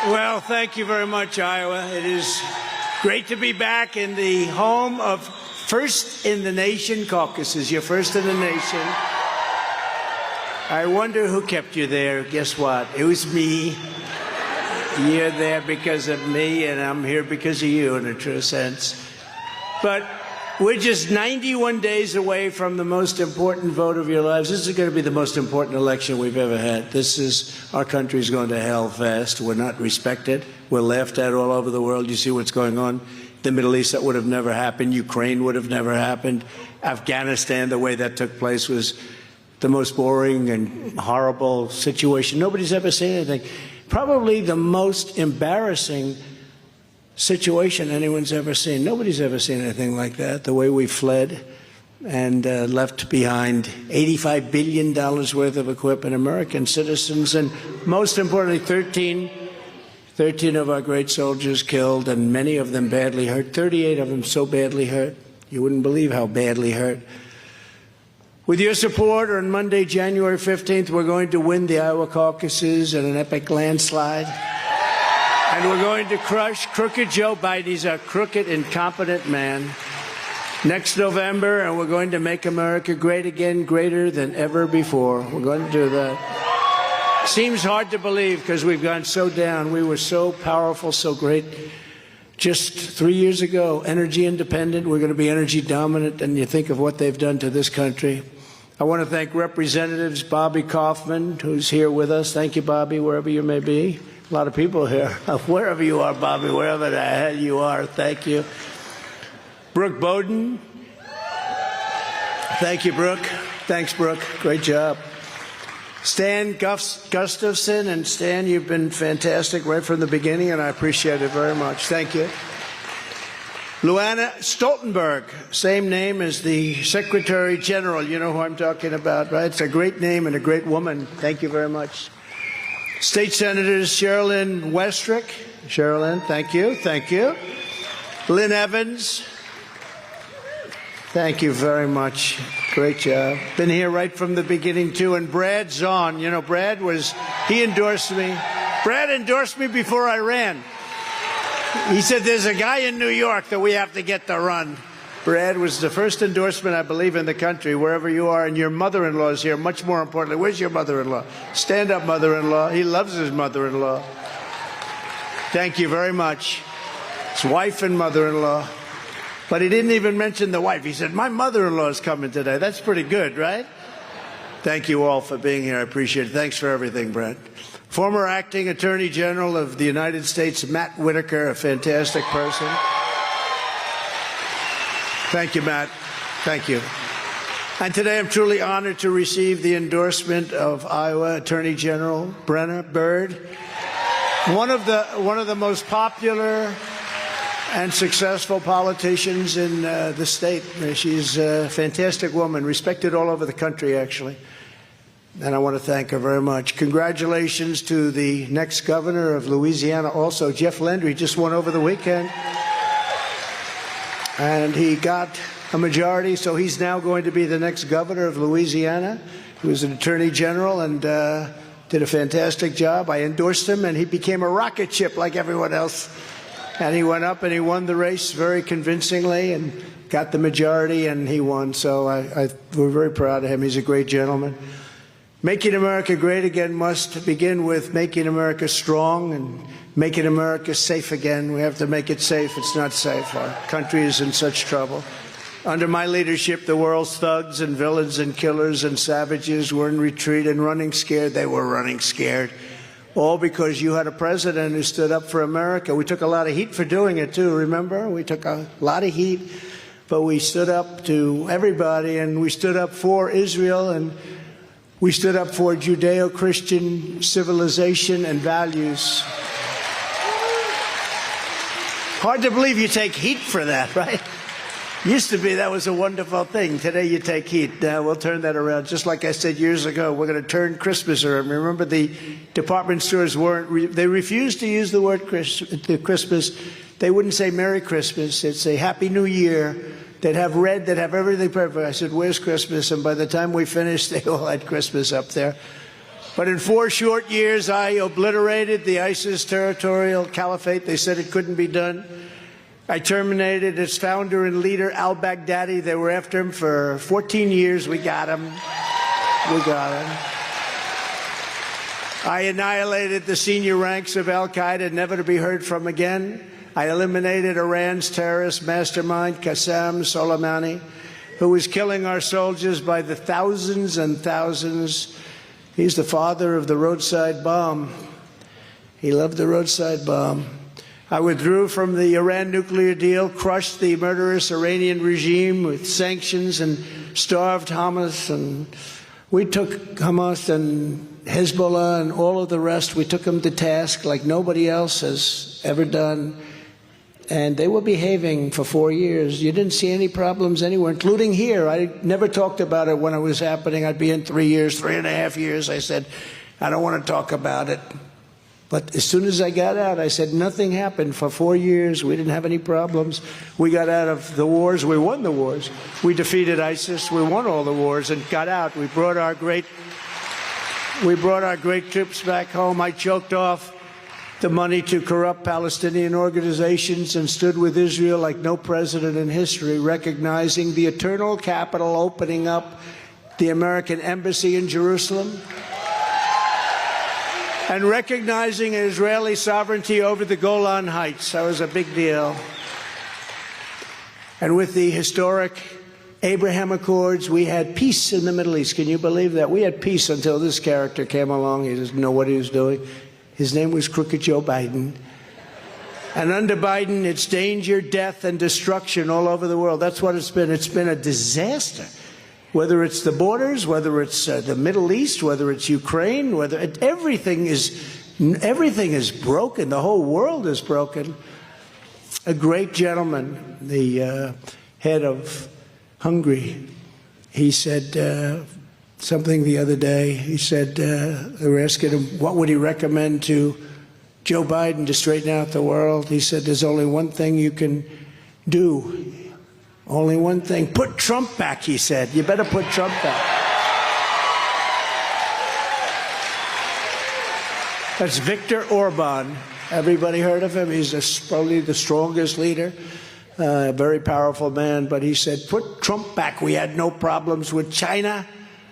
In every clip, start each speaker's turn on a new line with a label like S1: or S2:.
S1: Well, thank you very much, Iowa. It is great to be back in the home of First in the Nation caucuses. You're first in the nation. I wonder who kept you there. Guess what? It was me. You're there because of me, and I'm here because of you, in a true sense. But we're just 91 days away from the most important vote of your lives. This is going to be the most important election we've ever had. Our country's going to hell fast. We're not respected. We're laughed at all over the world. You see what's going on. The Middle East, that would have never happened. Ukraine would have never happened. Afghanistan, the way that took place was the most boring and horrible situation. Nobody's ever seen anything. Probably the most embarrassing situation anyone's ever seen. Nobody's ever seen anything like that, the way we fled and left behind $85 billion worth of equipment, American citizens, and most importantly, 13 of our great soldiers killed, and many of them badly hurt, 38 of them so badly hurt, you wouldn't believe how badly hurt. With your support, on Monday, January 15th, we're going to win the Iowa caucuses in an epic landslide. And we're going to crush crooked Joe Biden. He's a crooked, incompetent man. Next November, and we're going to make America great again, greater than ever before. We're going to do that. Seems hard to believe because we've gone so down. We were so powerful, so great. Just 3 years ago, energy independent. We're going to be energy dominant, and you think of what they've done to this country. I want to thank Representatives Bobby Kaufman, who's here with us. Thank you, Bobby, wherever you may be. A lot of people here. Wherever you are, Bobby, wherever the hell you are, thank you. Brooke Bowden. Thank you, Brooke. Thanks, Brooke. Great job. Stan Gustafson, and Stan, you've been fantastic right from the beginning, and I appreciate it very much. Thank you. Luana Stoltenberg, same name as the Secretary General. You know who I'm talking about, right? It's a great name and a great woman. Thank you very much. State Senators Sherilyn Westrick. Sherilyn, thank you. Thank you. Lynn Evans. Thank you very much. Great job. Been here right from the beginning, too. And Brad Zahn. You know, he endorsed me. Brad endorsed me before I ran. He said, there's a guy in New York that we have to get to run. Brad was the first endorsement, I believe, in the country, wherever you are, and your mother-in-law is here, much more importantly. Where's your mother-in-law? Stand up, mother-in-law. He loves his mother-in-law. Thank you very much. His wife and mother-in-law. But he didn't even mention the wife. He said, my mother-in-law is coming today. That's pretty good, right? Thank you all for being here. I appreciate it. Thanks for everything, Brad. Former Acting Attorney General of the United States, Matt Whitaker, a fantastic person. Thank you, Matt. Thank you. And today I'm truly honored to receive the endorsement of Iowa Attorney General Brenna Bird, one of the most popular and successful politicians in the state. She's a fantastic woman, respected all over the country, actually. And I want to thank her very much. Congratulations to the next governor of Louisiana also, Jeff Landry, just won over the weekend. And he got a majority, so he's now going to be the next governor of Louisiana. He was an attorney general and did a fantastic job. I endorsed him, and he became a rocket ship like everyone else. And he went up and he won the race very convincingly and got the majority, and he won. So we're very proud of him. He's a great gentleman. Making America great again must begin with making America strong and making America safe again. We have to make it safe. It's not safe. Our country is in such trouble. Under my leadership, the world's thugs and villains and killers and savages were in retreat and running scared. They were running scared. All because you had a president who stood up for America. We took a lot of heat for doing it, too, remember? We took a lot of heat, but we stood up to everybody, and we stood up for Israel, and we stood up for Judeo-Christian civilization and values. Hard to believe you take heat for that, right? Used to be that was a wonderful thing. Today you take heat. Now we'll turn that around. Just like I said years ago, we're going to turn Christmas around. Remember, the department stores they refused to use the word Christmas. They wouldn't say Merry Christmas. They'd say Happy New Year. They'd have red. They'd have everything perfect. I said, where's Christmas? And by the time we finished, they all had Christmas up there. But in 4 short years, I obliterated the ISIS territorial caliphate. They said it couldn't be done. I terminated its founder and leader, al-Baghdadi. They were after him for 14 years. We got him. We got him. I annihilated the senior ranks of al-Qaeda, never to be heard from again. I eliminated Iran's terrorist mastermind, Qasem Soleimani, who was killing our soldiers by the thousands and thousands. He's the father of the roadside bomb. He loved the roadside bomb. I withdrew from the Iran nuclear deal, crushed the murderous Iranian regime with sanctions, and starved Hamas. And we took Hamas and Hezbollah and all of the rest. We took them to task like nobody else has ever done. And they were behaving for 4 years. You didn't see any problems anywhere, including here. I never talked about it when it was happening. I'd be in 3 years, 3.5 years. I said, I don't want to talk about it. But as soon as I got out, I said, nothing happened for 4 years. We didn't have any problems. We got out of the wars. We won the wars. We defeated ISIS. We won all the wars and got out. We brought our great troops back home. I choked off the money to corrupt Palestinian organizations and stood with Israel like no president in history, recognizing the eternal capital, opening up the American embassy in Jerusalem, and recognizing Israeli sovereignty over the Golan Heights. That was a big deal. And with the historic Abraham Accords, we had peace in the Middle East. Can you believe that? We had peace until this character came along. He didn't know what he was doing. His name was Crooked Joe Biden. And under Biden, it's danger, death, and destruction all over the world. That's what it's been. It's been a disaster. Whether it's the borders, whether it's the Middle East, whether it's Ukraine, everything is broken. The whole world is broken. A great gentleman, the head of Hungary, he said something the other day. He said, they were asking him, what would he recommend to Joe Biden to straighten out the world? He said, there's only one thing you can do. Only one thing. Put Trump back, he said. You better put Trump back. That's Viktor Orban. Everybody heard of him? He's probably the strongest leader. A very powerful man. But he said, put Trump back. We had no problems with China.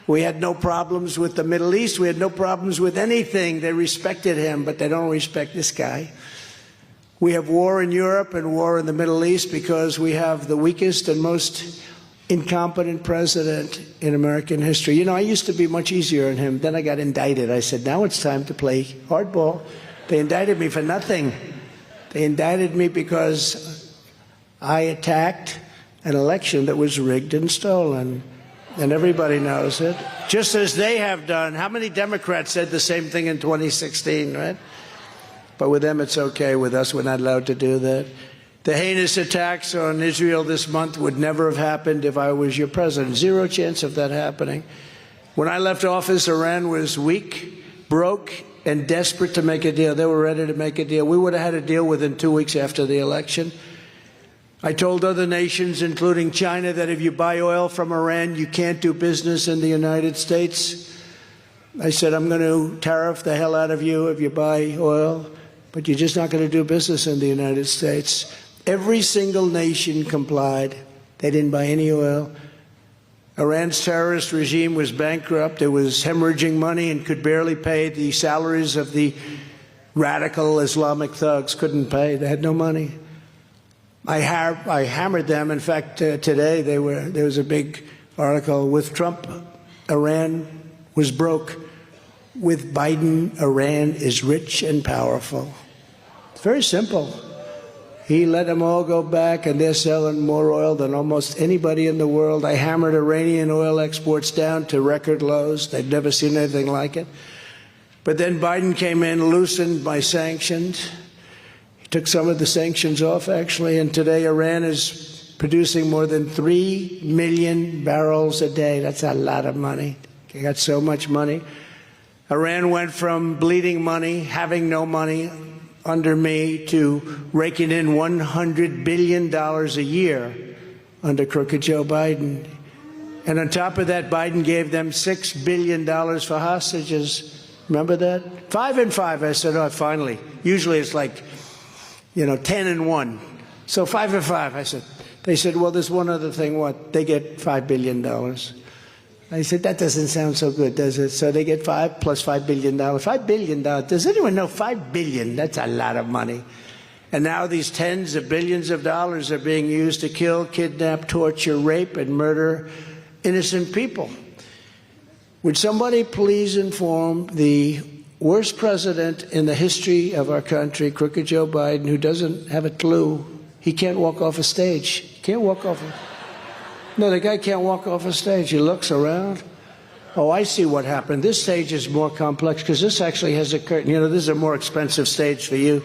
S1: We had no problems with the Middle East. We had no problems with anything. They respected him, but they don't respect this guy. We have war in Europe and war in the Middle East because we have the weakest and most incompetent president in American history. You know, I used to be much easier on him. Then I got indicted. I said, now it's time to play hardball. They indicted me for nothing. They indicted me because I attacked an election that was rigged and stolen. And everybody knows it, just as they have done. How many Democrats said the same thing in 2016, right? But with them, it's okay. With us, we're not allowed to do that. The heinous attacks on Israel this month would never have happened if I was your president. Zero chance of that happening. When I left office, Iran was weak, broke, and desperate to make a deal. They were ready to make a deal. We would have had a deal within 2 weeks after the election. I told other nations, including China, that if you buy oil from Iran, you can't do business in the United States. I said, I'm going to tariff the hell out of you if you buy oil, but you're just not going to do business in the United States. Every single nation complied. They didn't buy any oil. Iran's terrorist regime was bankrupt. It was hemorrhaging money and could barely pay the salaries of the radical Islamic thugs. Couldn't pay. They had no money. I hammered them. In fact, today there was a big article. With Trump, Iran was broke. With Biden, Iran is rich and powerful. It's very simple. He let them all go back, and they're selling more oil than almost anybody in the world. I hammered Iranian oil exports down to record lows. They've never seen anything like it. But then Biden came in, loosened my sanctions. Took some of the sanctions off, actually, and today Iran is producing more than 3 million barrels a day. That's a lot of money. They got so much money. Iran went from bleeding money, having no money under me, to raking in $100 billion a year under Crooked Joe Biden. And on top of that, Biden gave them $6 billion for hostages. Remember that? 5 and 5. I said, oh, finally. Usually it's like, 10 and 1. So 5 and 5. I said, they said, well, there's one other thing. What? They get $5 billion. I said, that doesn't sound so good, does it? So they get 5 plus $5 billion. $5 billion. Does anyone know $5 billion? That's a lot of money. And now these tens of billions of dollars are being used to kill, kidnap, torture, rape, and murder innocent people. Would somebody please inform the worst president in the history of our country, Crooked Joe Biden, who doesn't have a clue? He can't walk off a stage. He can't walk off No, the guy can't walk off a stage. He looks around. Oh, I see what happened. This stage is more complex because this actually has a curtain. This is a more expensive stage for you.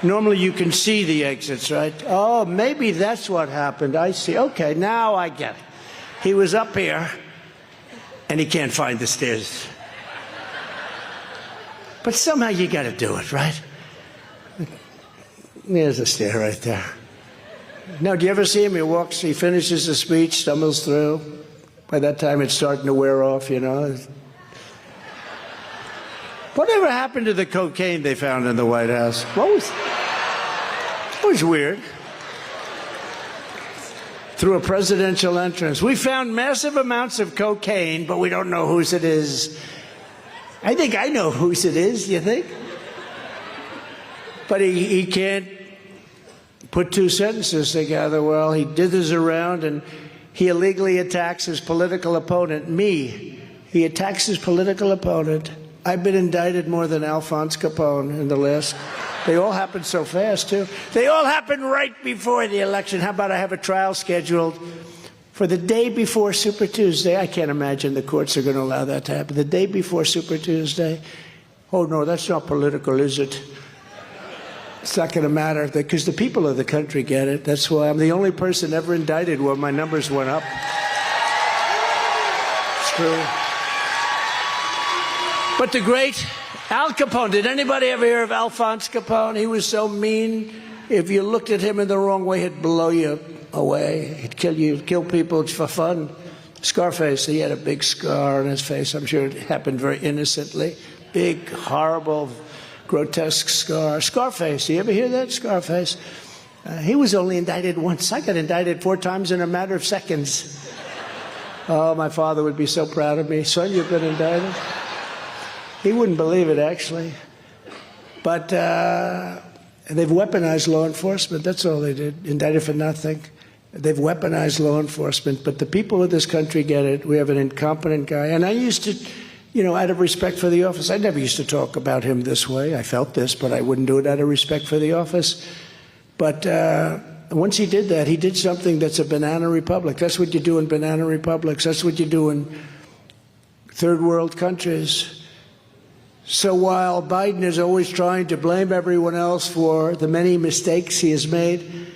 S1: Normally you can see the exits, right? Oh, maybe that's what happened. I see. Okay, now I get it. He was up here, and he can't find the stairs. But somehow you got to do it, right? There's a stair right there. Now, do you ever see him? He finishes the speech, stumbles through. By that time, it's starting to wear off, Whatever happened to the cocaine they found in the White House? It was weird. Through a presidential entrance. We found massive amounts of cocaine, but we don't know whose it is. I think I know whose it is, you think? But he can't put two sentences together. Well, he dithers around and he illegally attacks his political opponent, me. He attacks his political opponent. I've been indicted more than Alphonse Capone in the last. They all happened so fast, too. They all happened right before the election. How about I have a trial scheduled for the day before Super Tuesday? I can't imagine the courts are going to allow that to happen. The day before Super Tuesday. Oh, no, that's not political, is it? It's not going to matter because the people of the country get it. That's why I'm the only person ever indicted where my numbers went up. It's true. But the great Al Capone, did anybody ever hear of Alphonse Capone? He was so mean. If you looked at him in the wrong way, he'd blow you away. He'd kill you, kill people for fun. Scarface, he had a big scar on his face. I'm sure it happened very innocently. Big, horrible, grotesque scar. Scarface, you ever hear that? Scarface. He was only indicted once. I got indicted 4 times in a matter of seconds. Oh, my father would be so proud of me. Son, you've been indicted? He wouldn't believe it, actually. But they've weaponized law enforcement. That's all they did. Indicted for nothing. They've weaponized law enforcement. But the people of this country get it. We have an incompetent guy. And I used to, out of respect for the office, I never used to talk about him this way. I felt this, but I wouldn't do it out of respect for the office. But once he did that, he did something that's a banana republic. That's what you do in banana republics. That's what you do in third world countries. So while Biden is always trying to blame everyone else for the many mistakes he has made,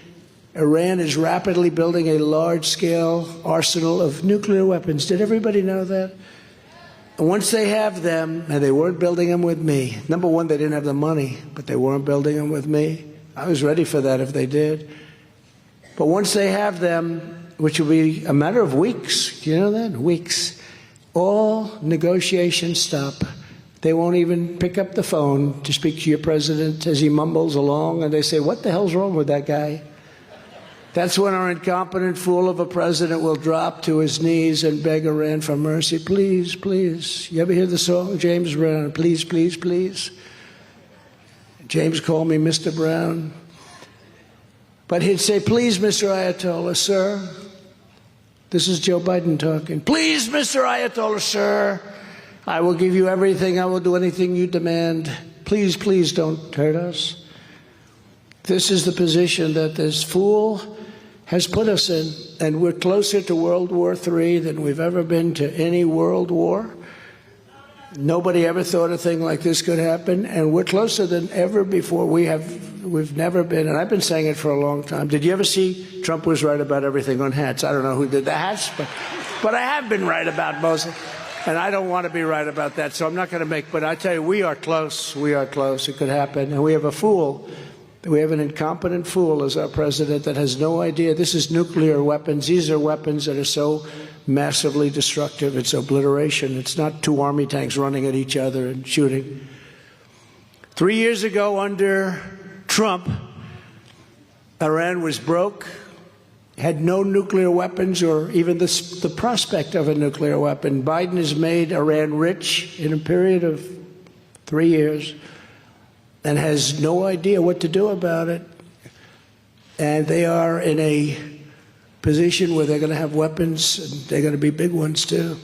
S1: Iran is rapidly building a large-scale arsenal of nuclear weapons. Did everybody know that? And once they have them, and they weren't building them with me. Number one, they didn't have the money, but they weren't building them with me. I was ready for that if they did. But once they have them, which will be a matter of weeks, do you know that? Weeks. All negotiations stop. They won't even pick up the phone to speak to your president as he mumbles along, and they say, what the hell's wrong with that guy? That's when our incompetent fool of a president will drop to his knees and beg Iran for mercy. Please, please. You ever hear the song, James Brown? Please, please, please. James called me Mr. Brown. But he'd say, please, Mr. Ayatollah, sir. This is Joe Biden talking. Please, Mr. Ayatollah, sir. I will give you everything. I will do anything you demand. Please, please don't hurt us. This is the position that this fool has put us in, and we're closer to World War III than we've ever been to any world war. Nobody ever thought a thing like this could happen, and we're closer than ever before. We've never been, and I've been saying it for a long time. Did you ever see Trump was right about everything on hats? I don't know who did the hats, but I have been right about most of it. And I don't want to be right about that, so I'm not going to make, but I tell you, we are close. We are close. It could happen. And we have a fool. We have an incompetent fool as our president that has no idea. This is nuclear weapons. These are weapons that are so massively destructive. It's obliteration. It's not two army tanks running at each other and shooting. 3 years ago, under Trump, Iran was broke, had no nuclear weapons or even the prospect of a nuclear weapon. Biden has made Iran rich in a period of 3 years and has no idea what to do about it. And they are in a position where they're going to have weapons, and they're going to be big ones too.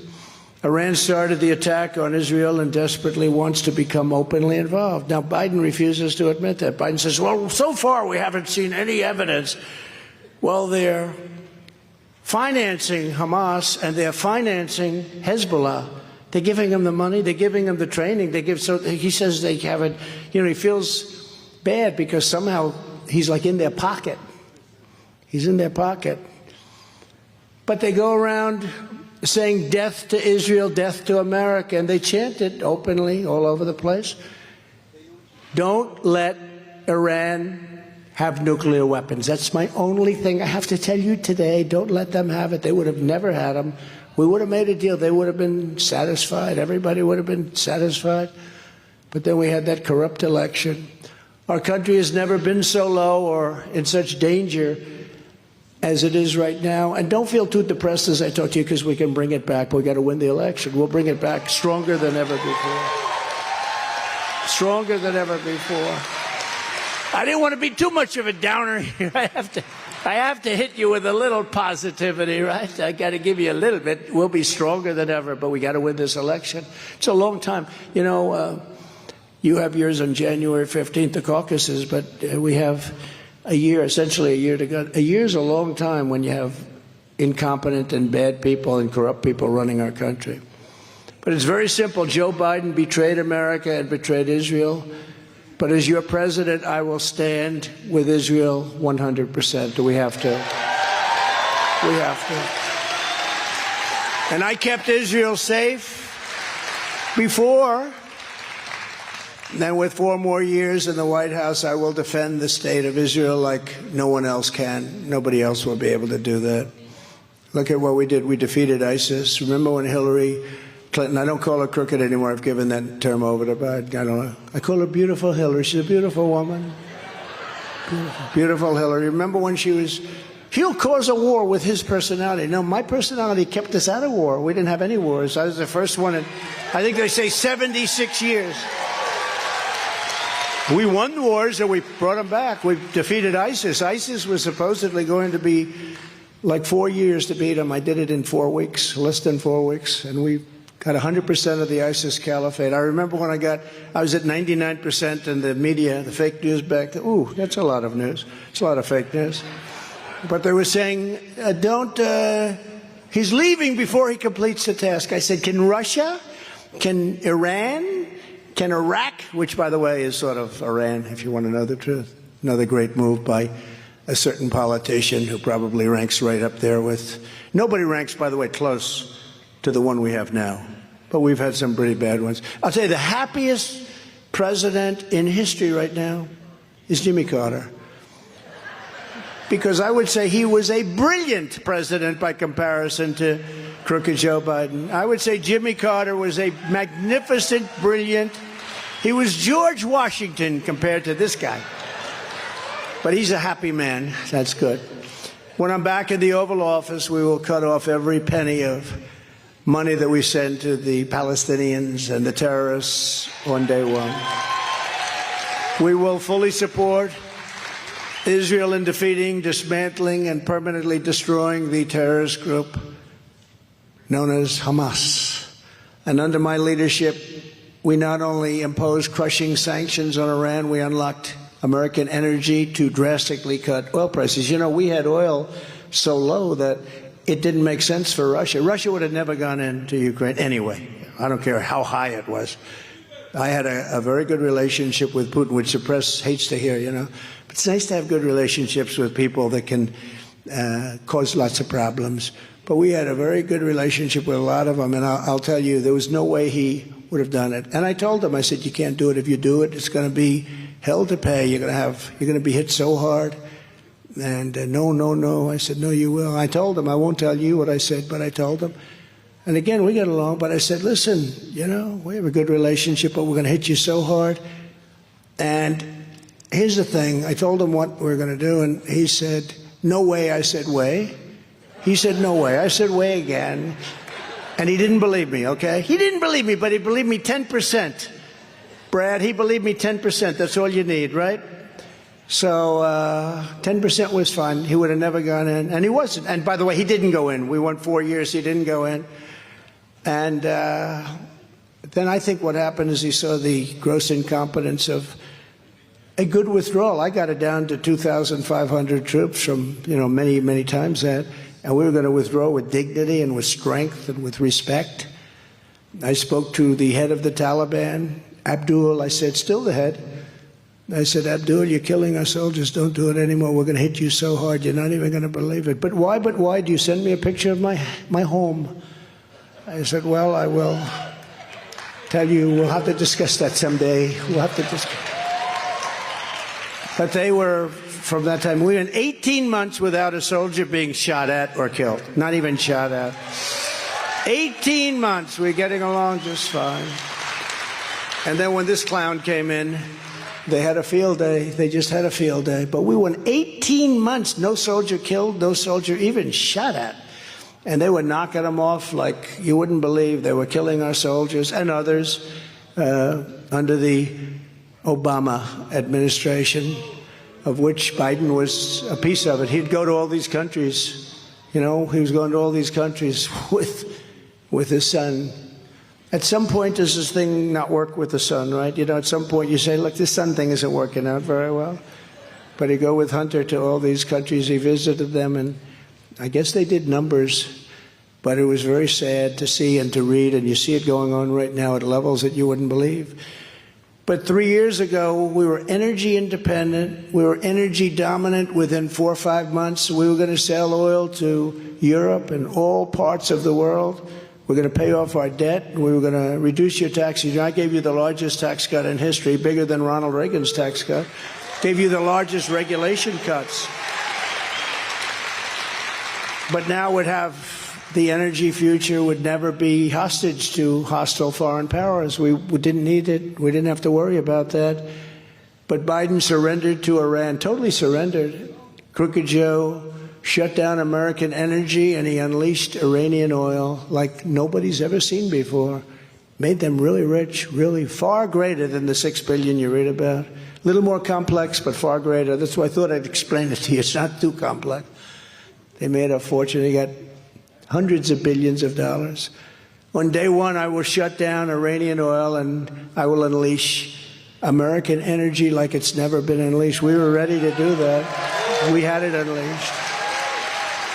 S1: Iran started the attack on Israel and desperately wants to become openly involved. Now, Biden refuses to admit that. Biden says, well, so far we haven't seen any evidence. Well, they're financing Hamas and they're financing Hezbollah. They're giving them the money. They're giving them the training. He says they haven't, he feels bad because somehow he's like in their pocket. He's in their pocket. But they go around saying death to Israel, death to America, and they chant it openly all over the place. Don't let Iran have nuclear weapons. That's my only thing I have to tell you today. Don't let them have it. They would have never had them. We would have made a deal. They would have been satisfied. Everybody would have been satisfied. But then we had that corrupt election. Our country has never been so low or in such danger as it is right now. And don't feel too depressed as I talk to you, because we can bring it back. We've got to win the election. We'll bring it back stronger than ever before. Stronger than ever before. I didn't want to be too much of a downer here. I have to hit you with a little positivity, right? I got to give you a little bit. We'll be stronger than ever, but we got to win this election. It's a long time. You have yours on January 15th, the caucuses, but we have a year, essentially a year to go. A year is a long time when you have incompetent and bad people and corrupt people running our country. But it's very simple. Joe Biden betrayed America and betrayed Israel. But as your president, I will stand with Israel 100%. We have to. We have to. And I kept Israel safe before. Then with 4 more years in the White House, I will defend the state of Israel like no one else can. Nobody else will be able to do that. Look at what we did. We defeated ISIS. Remember when Hillary Clinton, I don't call her crooked anymore. I've given that term over to Biden. I don't know. I call her beautiful Hillary. She's a beautiful woman. Beautiful, beautiful Hillary. Remember when he'll cause a war with his personality. No, my personality kept us out of war. We didn't have any wars. I was the first one in, I think they say 76 years. We won wars and we brought them back. We defeated ISIS. ISIS was supposedly going to be like 4 years to beat them. I did it in 4 weeks, less than 4 weeks, and we got 100% of the ISIS caliphate. I remember when I was at 99%, and the media, the fake news back then, ooh, that's a lot of news. It's a lot of fake news. But they were saying, he's leaving before he completes the task. I said, can Russia, can Iran, can Iraq, which, by the way, is sort of Iran, if you want to know the truth. Another great move by a certain politician who probably ranks right up there with, nobody ranks, by the way, close to the one we have now. But we've had some pretty bad ones. I'll tell you, the happiest president in history right now is Jimmy Carter. Because I would say he was a brilliant president by comparison to crooked Joe Biden. I would say Jimmy Carter was a magnificent, brilliant. He was George Washington compared to this guy. But he's a happy man. That's good. When I'm back in the Oval Office, we will cut off every penny of money that we send to the Palestinians and the terrorists on day one. We will fully support Israel in defeating, dismantling, and permanently destroying the terrorist group known as Hamas. And under my leadership, we not only imposed crushing sanctions on Iran, we unlocked American energy to drastically cut oil prices. You know, we had oil so low that it didn't make sense for Russia. Russia would have never gone into Ukraine anyway. I don't care how high it was. I had a very good relationship with Putin, which the press hates to hear, you know. But it's nice to have good relationships with people that can cause lots of problems. But we had a very good relationship with a lot of them, and I'll tell you, there was no way he would have done it. And I told him, I said, you can't do it. If you do it, it's going to be hell to pay. You're going to be hit so hard And no, no, no. I said, no, you will. I told him, I won't tell you what I said, but I told him. And again, we got along, but I said, listen, you know, we have a good relationship, but we're going to hit you so hard. And here's the thing. I told him what we're going to do, and he said, no way. I said, way. He said, no way. I said, way again. And he didn't believe me, okay? He didn't believe me, but he believed me 10%. Brad, he believed me 10%. That's all you need, right? So 10% was fine. He would have never gone in. And he wasn't. And by the way, he didn't go in. We went 4 years. He didn't go in. And then I think what happened is he saw the gross incompetence of a good withdrawal. I got it down to 2,500 troops from, you know, many, many times that. And we were going to withdraw with dignity and with strength and with respect. I spoke to the head of the Taliban, Abdul. I said, still the head. I said, Abdul, you're killing our soldiers. Don't do it anymore. We're going to hit you so hard, you're not even going to believe it. But why? Do you send me a picture of my home? I said, well, I will tell you. We'll have to discuss that someday. We'll have to discuss. But they were, from that time, we went 18 months without a soldier being shot at or killed. Not even shot at. 18 months. We're getting along just fine. And then when this clown came in, they had a field day. They just had a field day. But we went 18 months, no soldier killed, no soldier even shot at. And they were knocking them off like you wouldn't believe. They were killing our soldiers and others under the Obama administration, of which Biden was a piece of it. He'd go to all these countries. You know, he was going to all these countries with his son. At some point, does this thing not work with the son, right? You know, at some point you say, look, this son thing isn't working out very well. But he'd go with Hunter to all these countries. He visited them, and I guess they did numbers. But it was very sad to see and to read, and you see it going on right now at levels that you wouldn't believe. But 3 years ago, we were energy independent. We were energy dominant within 4 or 5 months. We were going to sell oil to Europe and all parts of the world. We're going to pay off our debt. We were going to reduce your taxes. I gave you the largest tax cut in history, bigger than Ronald Reagan's tax cut. Gave you the largest regulation cuts. But now would have the energy future would never be hostage to hostile foreign powers. We didn't need it. We didn't have to worry about that. But Biden surrendered to Iran, totally surrendered. Crooked Joe shut down American energy, and he unleashed Iranian oil like nobody's ever seen before. Made them really rich, really far greater than the $6 billion you read about. A little more complex, but far greater. That's why I thought I'd explain it to you. It's not too complex. They made a fortune. They got hundreds of billions of dollars. On day one, I will shut down Iranian oil, and I will unleash American energy like it's never been unleashed. We were ready to do that. We had it unleashed.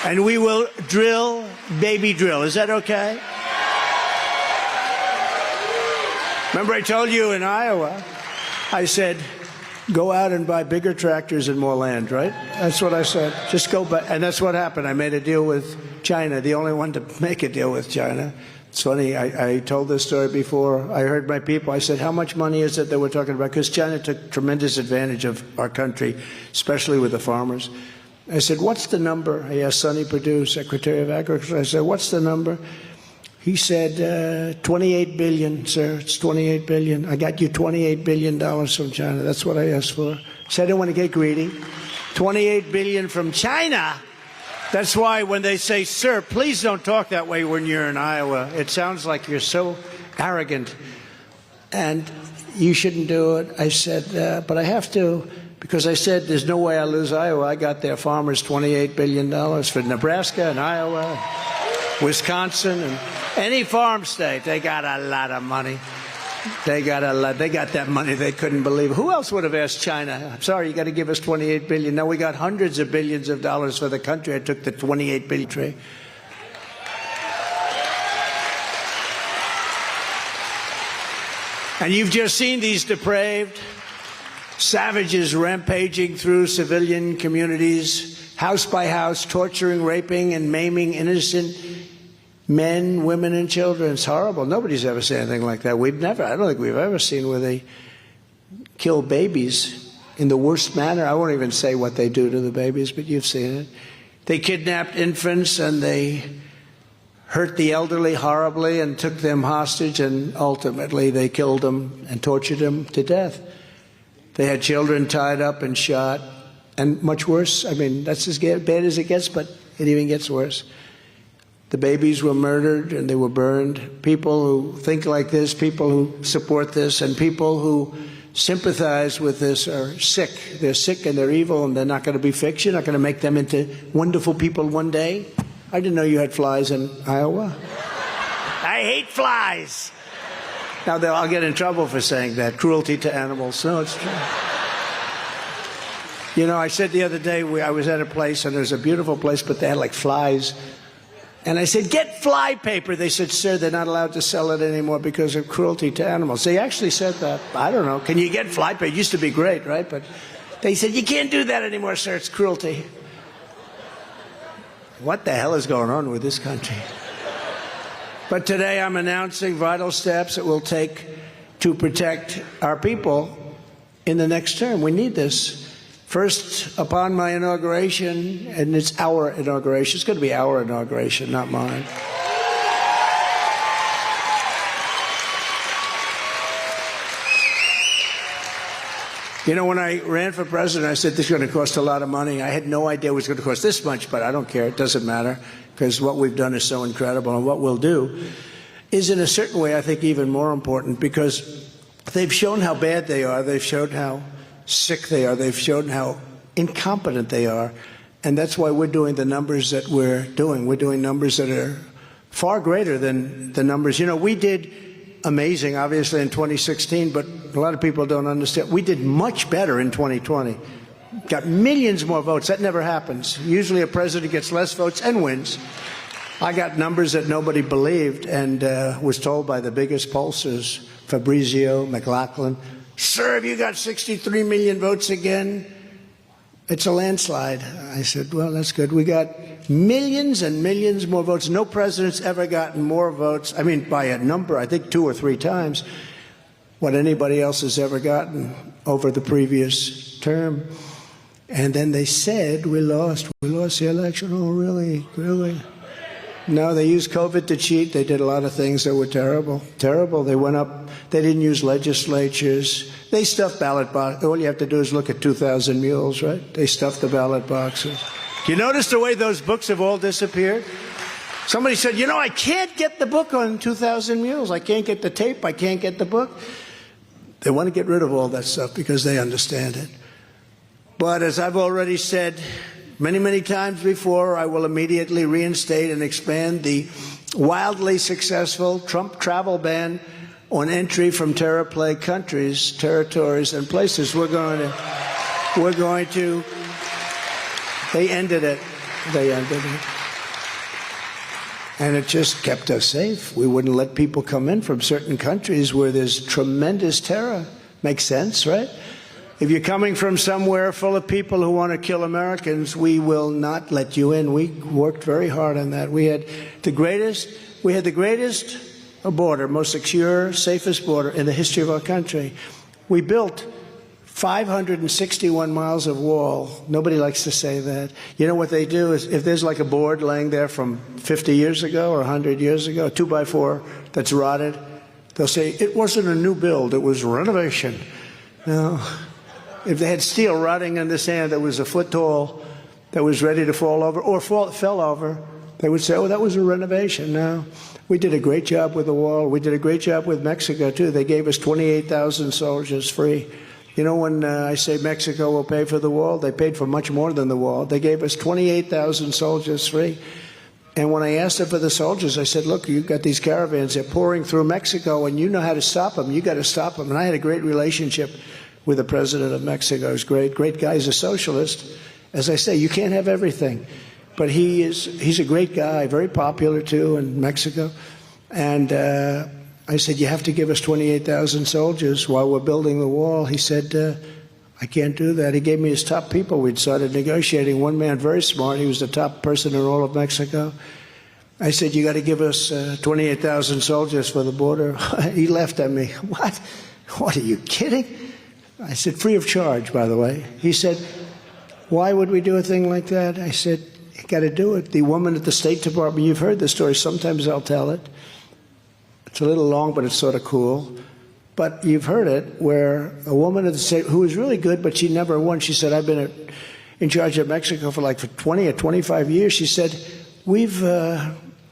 S1: And we will drill, baby drill. Is that okay? Remember I told you in Iowa, I said, go out and buy bigger tractors and more land, right? That's what I said. Just go buy. And that's what happened. I made a deal with China, the only one to make a deal with China. It's funny, I told this story before. I heard my people. I said, how much money is it that we're talking about? Because China took tremendous advantage of our country, especially with the farmers. I said, what's the number? I asked Sonny Perdue, Secretary of Agriculture. I said, what's the number? He said, 28 billion, sir. It's 28 billion. I got you $28 billion from China. That's what I asked for. I said, I didn't want to get greedy. 28 billion from China. That's why when they say, sir, please don't talk that way when you're in Iowa. It sounds like you're so arrogant. And you shouldn't do it. I said, but I have to. Because I said, there's no way I lose Iowa. I got their farmers $28 billion for Nebraska and Iowa, Wisconsin, and any farm state. They got a lot of money. They got a lot. They got that money they couldn't believe. Who else would have asked China? I'm sorry, you got to give us $28 billion. No, we got hundreds of billions of dollars for the country. I took the $28 billion trade. And you've just seen these depraved savages rampaging through civilian communities, house by house, torturing, raping, and maiming innocent men, women, and children. It's horrible. Nobody's ever seen anything like that. I don't think we've ever seen where they kill babies in the worst manner. I won't even say what they do to the babies, but you've seen it. They kidnapped infants and they hurt the elderly horribly and took them hostage, and ultimately they killed them and tortured them to death. They had children tied up and shot, and much worse. I mean, that's as bad as it gets, but it even gets worse. The babies were murdered and they were burned. People who think like this, people who support this, and people who sympathize with this are sick. They're sick and they're evil, and they're not going to be fixed. You're not going to make them into wonderful people one day. I didn't know you had flies in Iowa. I hate flies. Now, I'll get in trouble for saying that. Cruelty to animals. No, it's true. You know, I said the other day, I was at a place, and there's a beautiful place, but they had like flies. And I said, get fly paper. They said, sir, they're not allowed to sell it anymore because of cruelty to animals. They actually said that. I don't know. Can you get fly paper? It used to be great, right? But they said, you can't do that anymore, sir. It's cruelty. What the hell is going on with this country? But today I'm announcing vital steps it will take to protect our people in the next term. We need this. First, upon my inauguration, and it's our inauguration. It's going to be our inauguration, not mine. You know, when I ran for president, I said this is going to cost a lot of money. I had no idea it was going to cost this much, but I don't care. It doesn't matter, because what we've done is so incredible, and what we'll do is, in a certain way, I think even more important, because they've shown how bad they are. They've shown how sick they are. They've shown how incompetent they are. And that's why we're doing the numbers that we're doing. We're doing numbers that are far greater than the numbers. You know, we did amazing, obviously, in 2016, but a lot of people don't understand. We did much better in 2020. Got millions more votes. That never happens. Usually a president gets less votes and wins. I got numbers that nobody believed, and was told by the biggest pollsters, Fabrizio, McLaughlin, sir, have you got 63 million votes again? It's a landslide. I said, well, that's good. We got millions and millions more votes. No president's ever gotten more votes, I mean, by a number, I think 2 or 3 times, what anybody else has ever gotten over the previous term. And then they said, we lost the election. Oh, really? Really? No, they used COVID to cheat. They did a lot of things that were terrible. Terrible. They went up. They didn't use legislatures. They stuffed ballot boxes. All you have to do is look at 2,000 Mules, right? They stuffed the ballot boxes. Do you notice the way those books have all disappeared? Somebody said, you know, I can't get the book on 2,000 Mules. I can't get the tape. I can't get the book. They want to get rid of all that stuff because they understand it. But as I've already said many, many times before, I will immediately reinstate and expand the wildly successful Trump travel ban on entry from terror-plagued countries, territories, and places. We're going to, they ended it. They ended it. And it just kept us safe. We wouldn't let people come in from certain countries where there's tremendous terror. Makes sense, right? If you're coming from somewhere full of people who want to kill Americans, we will not let you in. We worked very hard on that. We had the greatest border, most secure, safest border in the history of our country. We built 561 miles of wall. Nobody likes to say that. You know what they do is, if there's like a board laying there from 50 years ago or 100 years ago, a 2x4 that's rotted, they'll say, it wasn't a new build, it was renovation. No. If they had steel rotting in the sand that was a foot tall, that was ready to fall over, or fell over, they would say, oh, that was a renovation. No. We did a great job with the wall. We did a great job with Mexico, too. They gave us 28,000 soldiers free. You know, when I say Mexico will pay for the wall, they paid for much more than the wall. They gave us 28,000 soldiers free. And when I asked them for the soldiers, I said, look, you've got these caravans. They're pouring through Mexico, and you know how to stop them. You got to stop them. And I had a great relationship with the president of Mexico. He's great. Great guy. He's a socialist. As I say, you can't have everything. But he's a great guy, very popular, too, in Mexico. And I said, you have to give us 28,000 soldiers while we're building the wall. He said, I can't do that. He gave me his top people. We'd started negotiating. One man, very smart. He was the top person in all of Mexico. I said, you got to give us 28,000 soldiers for the border. He laughed at me. What? What, are you kidding? I said, free of charge, by the way. He said, why would we do a thing like that? I said, you got to do it. The woman at the State Department, you've heard the story. Sometimes I'll tell it. It's a little long, but it's sort of cool. But you've heard it, where a woman at the State, who was really good, but she never won. She said, I've been in charge of Mexico for 20 or 25 years. She said, we've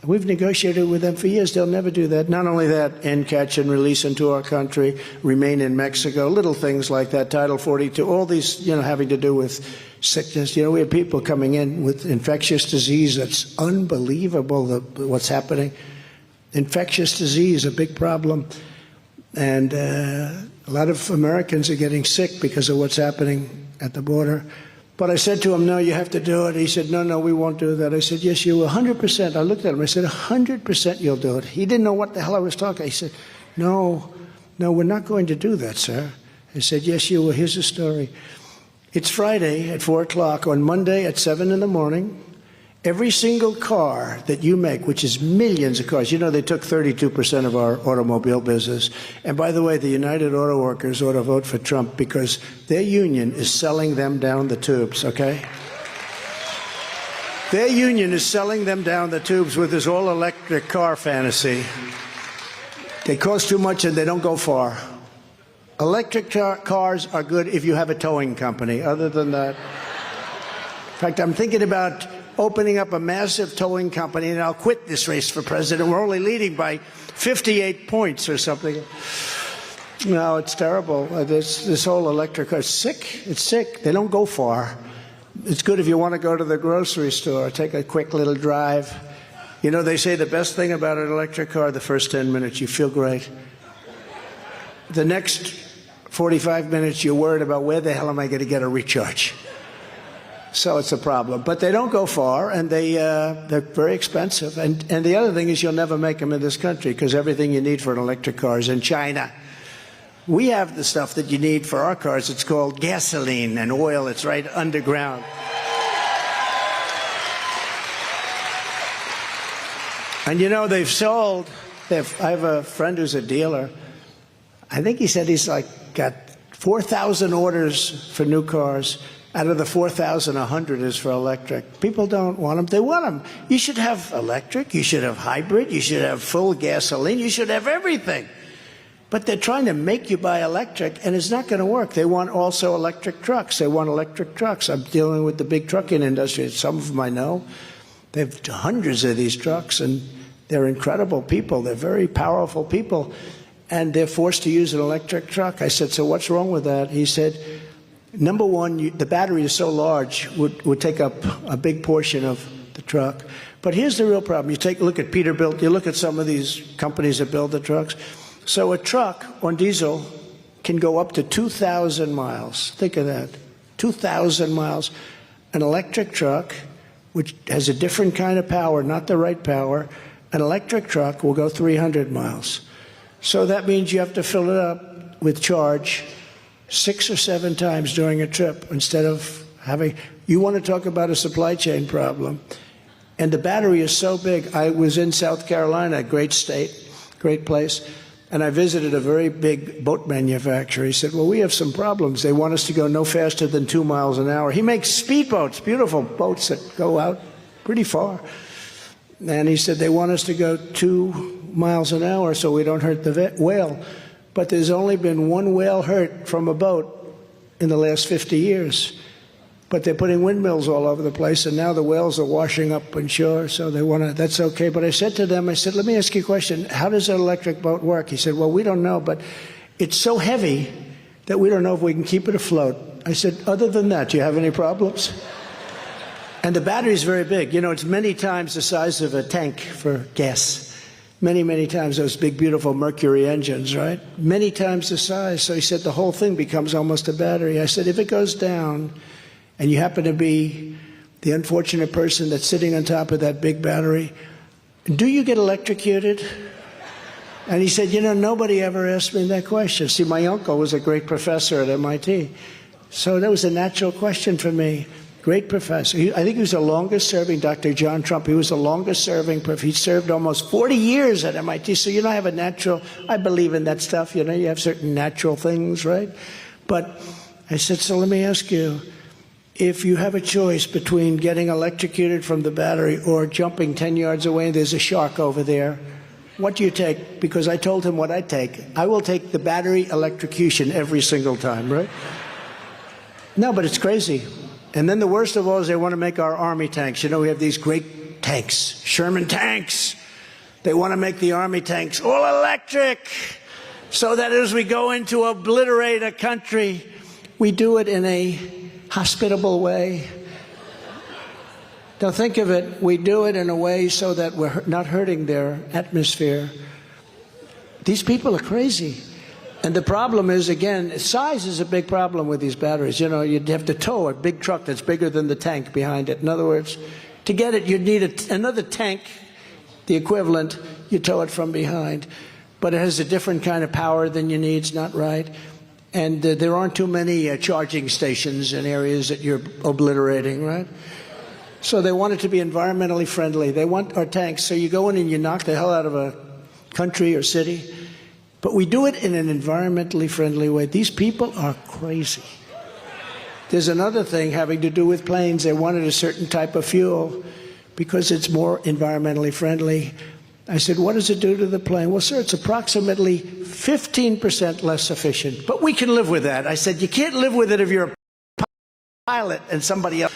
S1: negotiated with them for years. They'll never do that. Not only that, end, catch, and release into our country, remain in Mexico, little things like that, Title 42, all these, having to do with sickness. We have people coming in with infectious disease. That's unbelievable, what's happening. Infectious disease, a big problem. And a lot of Americans are getting sick because of what's happening at the border. But I said to him, no, you have to do it. He said, no, we won't do that. I said, yes, you will, 100%. I looked at him. I said, 100% you'll do it. He didn't know what the hell I was talking. He said, no, we're not going to do that, sir. I said, yes, you will. Here's the story. It's Friday at 4 o'clock. On Monday at 7 in the morning, every single car that you make, which is millions of cars, they took 32% of our automobile business. And by the way, the United Auto Workers ought to vote for Trump because their union is selling them down the tubes, okay? Their union is selling them down the tubes with this all-electric car fantasy. They cost too much and they don't go far. Electric cars are good if you have a towing company. Other than that, in fact, I'm thinking about opening up a massive towing company, and I'll quit this race for president. We're only leading by 58 points or something. No, it's terrible. This whole electric car is sick. It's sick. They don't go far. It's good if you want to go to the grocery store, take a quick little drive. They say the best thing about an electric car, the first 10 minutes, you feel great. The next 45 minutes, you're worried about where the hell am I going to get a recharge? So it's a problem. But they don't go far, and they're very expensive. And the other thing is you'll never make them in this country because everything you need for an electric car is in China. We have the stuff that you need for our cars. It's called gasoline and oil. It's right underground. And they've sold. I have a friend who's a dealer. I think he said he's got 4,000 orders for new cars. Out of the 4,000, 100 is for electric. People don't want them. They want them. You should have electric. You should have hybrid. You should have full gasoline. You should have everything. But they're trying to make you buy electric, and it's not going to work. They want also electric trucks. They want electric trucks. I'm dealing with the big trucking industry. Some of them I know. They have hundreds of these trucks, and they're incredible people. They're very powerful people, and they're forced to use an electric truck. I said, so what's wrong with that? He said, number one, the battery is so large, would take up a big portion of the truck. But here's the real problem. You take a look at Peterbilt. You look at some of these companies that build the trucks. So a truck on diesel can go up to 2,000 miles. Think of that, 2,000 miles. An electric truck, which has a different kind of power, not the right power, an electric truck will go 300 miles. So that means you have to fill it up with charge 6 or 7 times during a trip instead of having. You want to talk about a supply chain problem. And the battery is so big. I was in South Carolina, a great state, great place, and I visited a very big boat manufacturer. He said, well, we have some problems. They want us to go no faster than 2 miles an hour. He makes speedboats, beautiful boats that go out pretty far. And he said they want us to go 2 miles an hour so we don't hurt the whale. But there's only been one whale hurt from a boat in the last 50 years. But they're putting windmills all over the place, and now the whales are washing up on shore, so they want to, that's okay. But I said to them, let me ask you a question. How does an electric boat work? He said, well, we don't know, but it's so heavy that we don't know if we can keep it afloat. I said, other than that, do you have any problems? And the battery is very big. It's many times the size of a tank for gas. Many, many times, those big, beautiful Mercury engines, right? Many times the size. So he said the whole thing becomes almost a battery. I said, if it goes down, and you happen to be the unfortunate person that's sitting on top of that big battery, do you get electrocuted? And he said, nobody ever asked me that question. See, my uncle was a great professor at MIT. So that was a natural question for me. Great professor. I think he was the longest serving, Dr. John Trump. He was the longest serving. He served almost 40 years at MIT. So, I have a natural, I believe in that stuff. You have certain natural things, right? But I said, so let me ask you, if you have a choice between getting electrocuted from the battery or jumping 10 yards away and there's a shark over there, what do you take? Because I told him what I'd take. I will take the battery electrocution every single time, right? No, but it's crazy. And then the worst of all is they want to make our army tanks. You know, we have these great tanks, Sherman tanks. They want to make the army tanks all electric so that as we go in to obliterate a country, we do it in a hospitable way. Now think of it, we do it in a way so that we're not hurting their atmosphere. These people are crazy. And the problem is, again, size is a big problem with these batteries. You know, you'd have to tow a big truck that's bigger than the tank behind it. In other words, to get it, you'd need another tank, the equivalent, you tow it from behind. But it has a different kind of power than you need, it's not right. And there aren't too many charging stations in areas that you're obliterating, right? So they want it to be environmentally friendly. They want our tanks. So you go in and you knock the hell out of a country or city. But we do it in an environmentally friendly way. These people are crazy. There's another thing having to do with planes. They wanted a certain type of fuel because it's more environmentally friendly. I said, what does it do to the plane? Well, sir, it's approximately 15% less efficient. But we can live with that. I said, you can't live with it if you're a pilot and somebody else.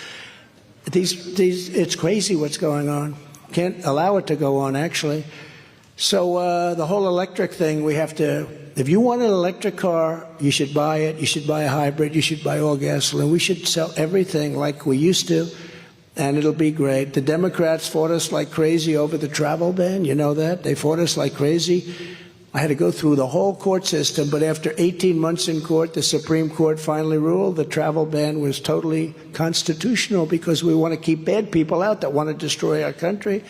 S1: It's crazy what's going on. Can't allow it to go on, actually. So the whole electric thing, we have to, if you want an electric car, you should buy it. You should buy a hybrid. You should buy all gasoline. We should sell everything like we used to, and it'll be great. The Democrats fought us like crazy over the travel ban. You know that? They fought us like crazy. I had to go through the whole court system, but after 18 months in court, the Supreme Court finally ruled the travel ban was totally constitutional because we want to keep bad people out that want to destroy our country.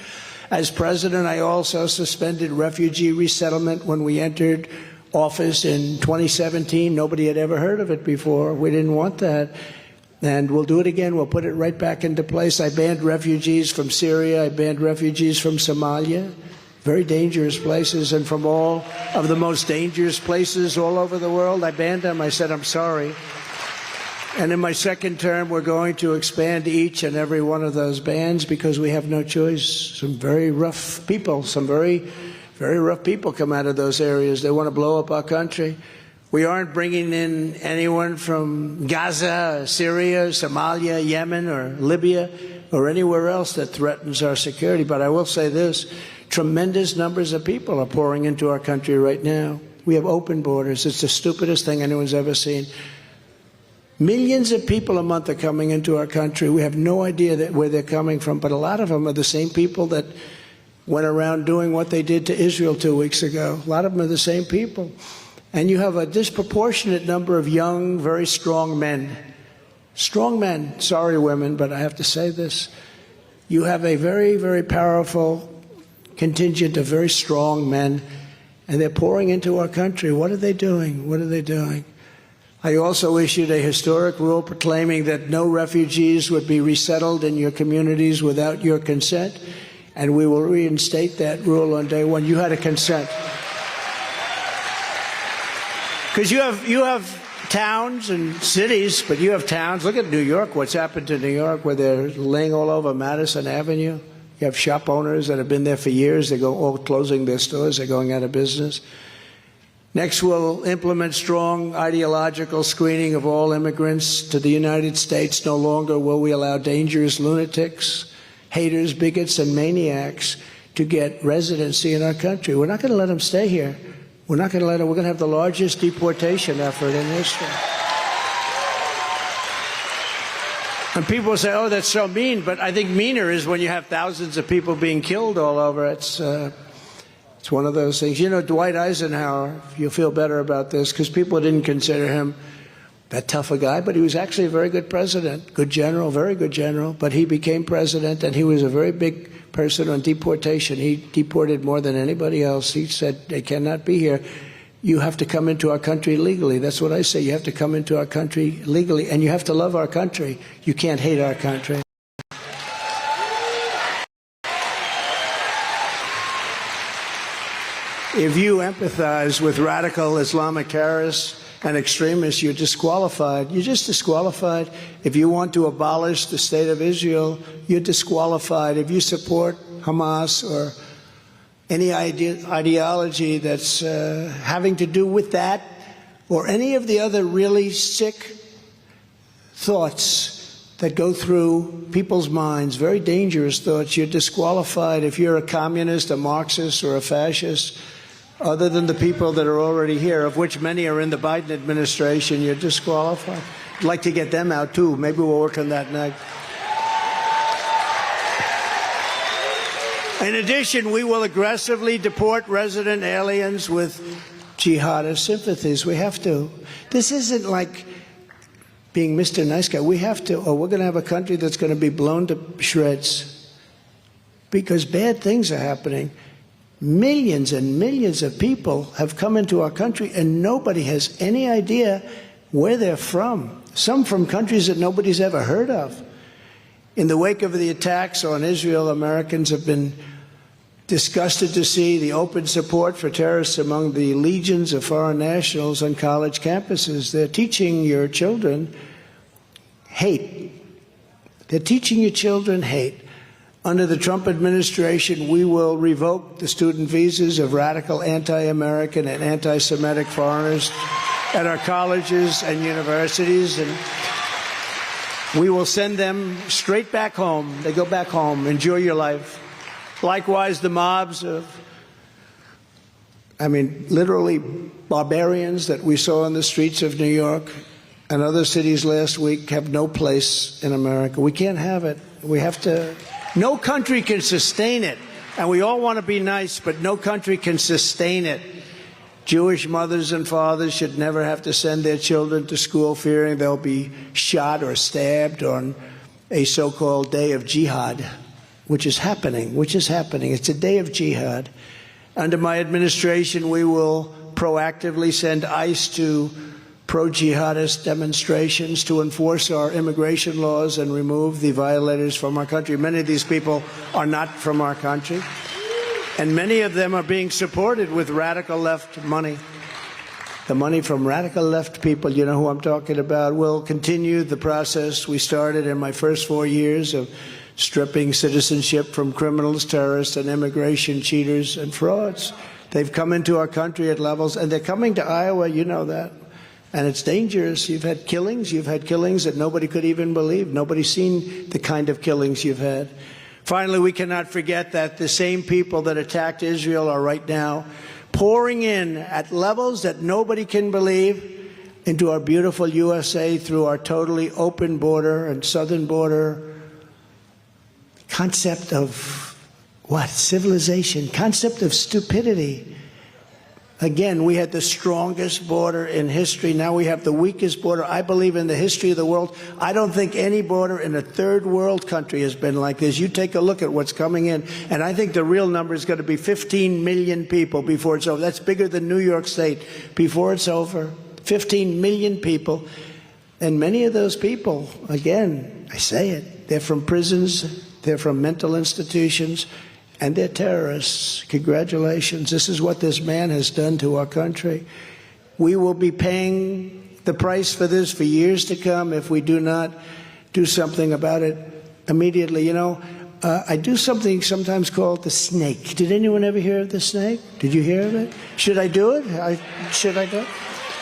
S1: As president, I also suspended refugee resettlement when we entered office in 2017. Nobody had ever heard of it before. We didn't want that. And we'll do it again. We'll put it right back into place. I banned refugees from Syria. I banned refugees from Somalia. Very dangerous places, and from all of the most dangerous places all over the world, I banned them. I said, I'm sorry. And in my second term, we're going to expand each and every one of those bans because we have no choice. Some very rough people, some very, very rough people come out of those areas. They want to blow up our country. We aren't bringing in anyone from Gaza, Syria, Somalia, Yemen, or Libya, or anywhere else that threatens our security. But I will say this. Tremendous numbers of people are pouring into our country right now. We have open borders. It's the stupidest thing anyone's ever seen. Millions of people a month are coming into our country. We have no idea where they're coming from, but a lot of them are the same people that went around doing what they did to Israel 2 weeks ago. A lot of them are the same people. And you have a disproportionate number of young, very strong men. Strong men. Sorry, women, but I have to say this. You have a very, very powerful contingent of very strong men, and they're pouring into our country. What are they doing? What are they doing? I also issued a historic rule proclaiming that no refugees would be resettled in your communities without your consent, and we will reinstate that rule on day one. You had a consent. Because you have towns and cities, but you have towns. Look at New York, what's happened to New York, where they're laying all over Madison Avenue. You have shop owners that have been there for years. They go all closing their stores. They're going out of business. Next, we'll implement strong ideological screening of all immigrants to the United States. No longer will we allow dangerous lunatics, haters, bigots, and maniacs to get residency in our country. We're not going to let them stay here. We're not going to let them. We're going to have the largest deportation effort in history. And people say, oh, that's so mean. But I think meaner is when you have thousands of people being killed all over. It's one of those things. You know, Dwight Eisenhower, you'll feel better about this, because people didn't consider him that tough a guy, but he was actually a very good president, good general, very good general. But he became president, and he was a very big person on deportation. He deported more than anybody else. He said, they cannot be here. You have to come into our country legally. That's what I say. You have to come into our country legally, and you have to love our country. You can't hate our country. If you empathize with radical Islamic terrorists and extremists, you're disqualified. You're just disqualified. If you want to abolish the state of Israel, you're disqualified. If you support Hamas or any ideology that's having to do with that, or any of the other really sick thoughts that go through people's minds, very dangerous thoughts, you're disqualified. If you're a communist, a Marxist, or a fascist, other than the people that are already here, of which many are in the Biden administration, you're disqualified. I'd like to get them out, too. Maybe we'll work on that next. In addition, we will aggressively deport resident aliens with jihadist sympathies. We have to. This isn't like being Mr. Nice Guy. We have to, or we're going to have a country that's going to be blown to shreds because bad things are happening. Millions and millions of people have come into our country and nobody has any idea where they're from. Some from countries that nobody's ever heard of. In the wake of the attacks on Israel, Americans have been disgusted to see the open support for terrorists among the legions of foreign nationals on college campuses. They're teaching your children hate. They're teaching your children hate. Under the Trump administration, we will revoke the student visas of radical anti-American and anti-Semitic foreigners at our colleges and universities, and we will send them straight back home. They go back home. Enjoy your life. Likewise, the mobs of, literally barbarians that we saw in the streets of New York and other cities last week have no place in America. We can't have it. We have to. No country can sustain it. And we all want to be nice, but no country can sustain it. Jewish mothers and fathers should never have to send their children to school fearing they'll be shot or stabbed on a so-called day of jihad, which is happening. It's a day of jihad. Under my administration, we will proactively send ICE to pro-jihadist demonstrations to enforce our immigration laws and remove the violators from our country. Many of these people are not from our country, and many of them are being supported with radical left money. The money from radical left people, you know who I'm talking about, will continue the process we started in my first 4 years of stripping citizenship from criminals, terrorists, and immigration cheaters and frauds. They've come into our country at levels, and they're coming to Iowa, you know that. And it's dangerous. You've had killings that nobody could even believe. Nobody's seen the kind of killings you've had. Finally, we cannot forget that the same people that attacked Israel are right now pouring in at levels that nobody can believe into our beautiful USA through our totally open border and southern border concept of what? Civilization, concept of stupidity. Again, we had the strongest border in history. Now we have the weakest border, I believe, in the history of the world. I don't think any border in a third world country has been like this. You take a look at what's coming in, and I think the real number is going to be 15 million people before it's over. That's bigger than New York State before it's over. 15 million people. And many of those people, again, I say it, they're from prisons, they're from mental institutions, and they're terrorists. Congratulations. This is what this man has done to our country. We will be paying the price for this for years to come if we do not do something about it immediately. You know, I do something sometimes called the snake. Did anyone ever hear of the snake? Did you hear of it? Should I do it? Should I do it?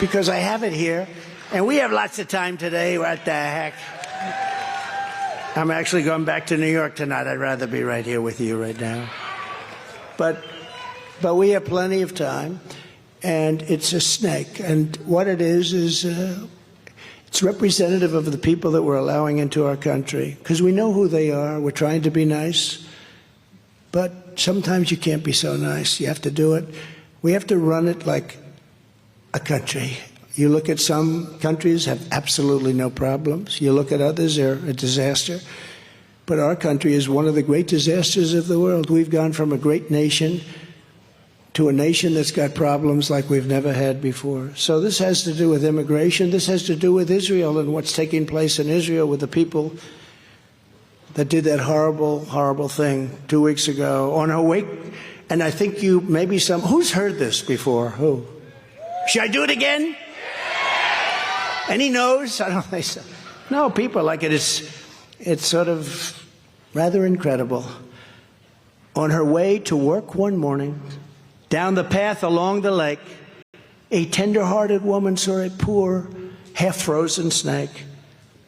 S1: Because I have it here. And we have lots of time today. What the heck? I'm actually going back to New York tonight. I'd rather be right here with you right now. But we have plenty of time, and it's a snake. And what it is it's representative of the people that we're allowing into our country, because we know who they are. We're trying to be nice, but sometimes you can't be so nice. You have to do it. We have to run it like a country. You look at some countries have absolutely no problems. You look at others, they're a disaster. But our country is one of the great disasters of the world. We've gone from a great nation to a nation that's got problems like we've never had before. So this has to do with immigration. This has to do with Israel and what's taking place in Israel with the people that did that horrible, horrible thing 2 weeks ago on her wake. And I think who's heard this before? Who? Should I do it again? Any no's? I don't think so. No, people like it. It's sort of rather incredible. On her way to work one morning, down the path along the lake, a tender-hearted woman saw a poor, half-frozen snake.